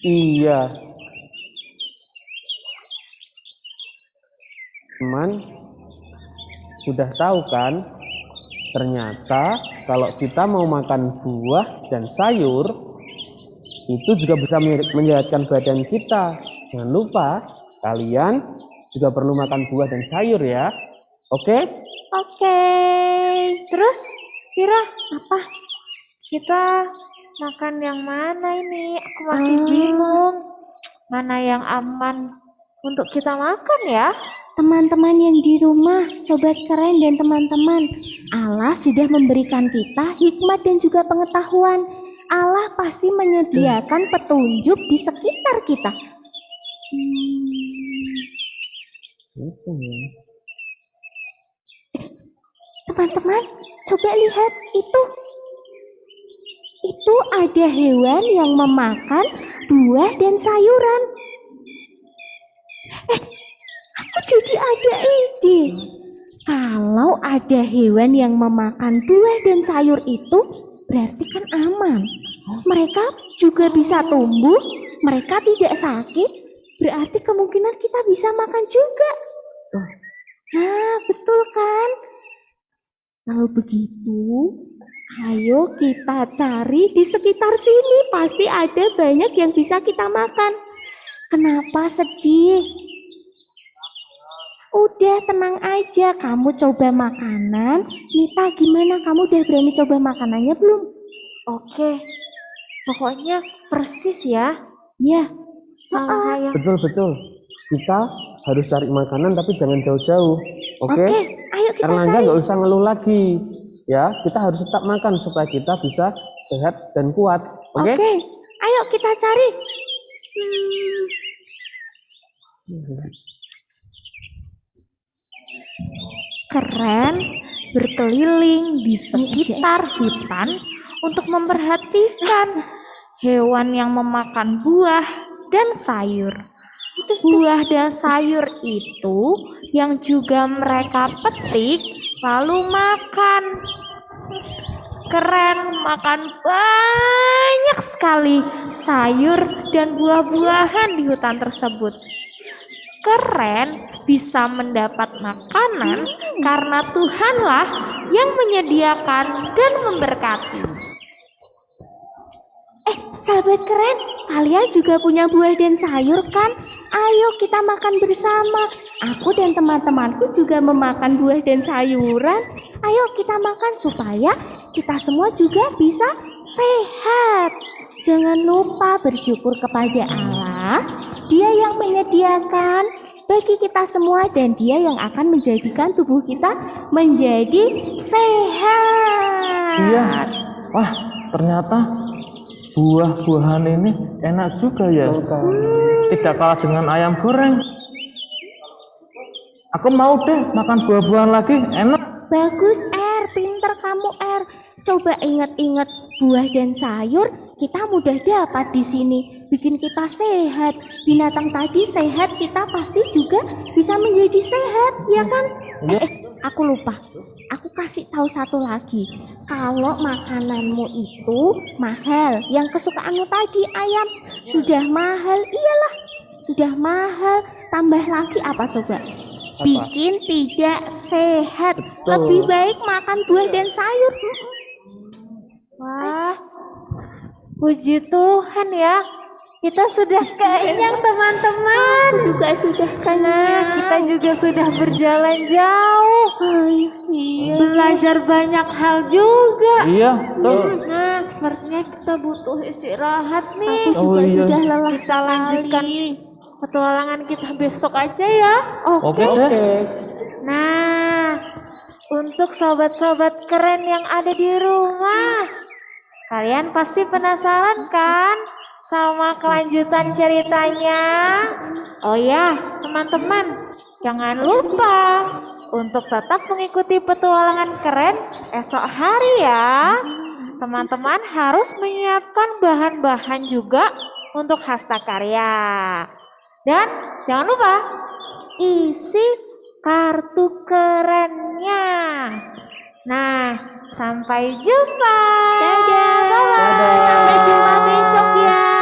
Iya. Teman, sudah tahu kan? Ternyata kalau kita mau makan buah dan sayur, itu juga bisa menyehatkan badan kita. Jangan lupa, kalian juga perlu makan buah dan sayur ya. Oke? Oke. Terus, Vira, apa? Kita makan yang mana ini? Aku masih bingung. Mana yang aman untuk kita makan ya? Teman-teman yang di rumah, sobat keren dan teman-teman, Allah sudah memberikan kita hikmat dan juga pengetahuan. Allah pasti menyediakan petunjuk di sekitar kita. Teman-teman, coba lihat itu. Itu ada hewan yang memakan buah dan sayuran. Aku jadi ada ide. Kalau ada hewan yang memakan buah dan sayur itu, berarti kan aman. Mereka juga bisa tumbuh, mereka tidak sakit, berarti kemungkinan kita bisa makan juga. Nah, betul kan? Kalau begitu, ayo kita cari di sekitar sini, pasti ada banyak yang bisa kita makan. Kenapa sedih? Udah tenang aja, kamu coba makanan. Nita gimana, kamu udah berani coba makanannya belum? Oke, pokoknya persis ya. Ya, sama kayak. Betul. Kita harus cari makanan tapi jangan jauh-jauh. Oke? Ayo kita Erlangga cari. nggak usah ngeluh lagi. Ya, kita harus tetap makan supaya kita bisa sehat dan kuat. Oke? Ayo kita cari. Keren berkeliling di sekitar hutan untuk memperhatikan hewan yang memakan buah dan sayur. Buah dan sayur itu yang juga mereka petik lalu makan. Keren, makan banyak sekali sayur dan buah-buahan di hutan tersebut. Keren bisa mendapat makanan karena Tuhanlah yang menyediakan dan memberkati. Sahabat keren, kalian juga punya buah dan sayur kan? Ayo kita makan bersama. Aku dan teman-temanku juga memakan buah dan sayuran. Ayo kita makan supaya kita semua juga bisa sehat. Jangan lupa bersyukur kepada Allah. Dia yang menyediakan bagi kita semua dan dia yang akan menjadikan tubuh kita menjadi sehat. Iya. Wah, ternyata buah-buahan ini enak juga ya. Tidak kalah dengan ayam goreng. Aku mau deh makan buah-buahan lagi, enak. Bagus, pinter kamu, Coba ingat-ingat buah dan sayur kita mudah dapat di sini. Bikin kita sehat. Binatang tadi sehat, kita pasti juga bisa menjadi sehat, ya kan? Aku lupa. Aku kasih tahu satu lagi. Kalau makananmu itu mahal, yang kesukaanmu tadi ayam sudah mahal, iyalah, sudah mahal. Tambah lagi apa coba? Bikin tidak sehat. Lebih baik makan buah dan sayur. Wah, puji Tuhan ya. Kita sudah kenyang teman-teman. Juga sudah kenyang. Kita juga sudah berjalan jauh. Belajar banyak hal juga. Iya, betul. Nah, sepertinya kita butuh istirahat nih. Aku juga sudah lelah. Kita lanjutkan petualangan kita besok aja ya. Oke deh. Nah, untuk sobat-sobat keren yang ada di rumah, kalian pasti penasaran kan sama kelanjutan ceritanya? Oh ya, teman-teman, jangan lupa untuk tetap mengikuti petualangan keren esok hari ya. Teman-teman harus menyiapkan bahan-bahan juga untuk hasta karya. Dan jangan lupa isi kartu kerennya. Nah, sampai jumpa. Dadah. Bye-bye. Sampai jumpa besok ya.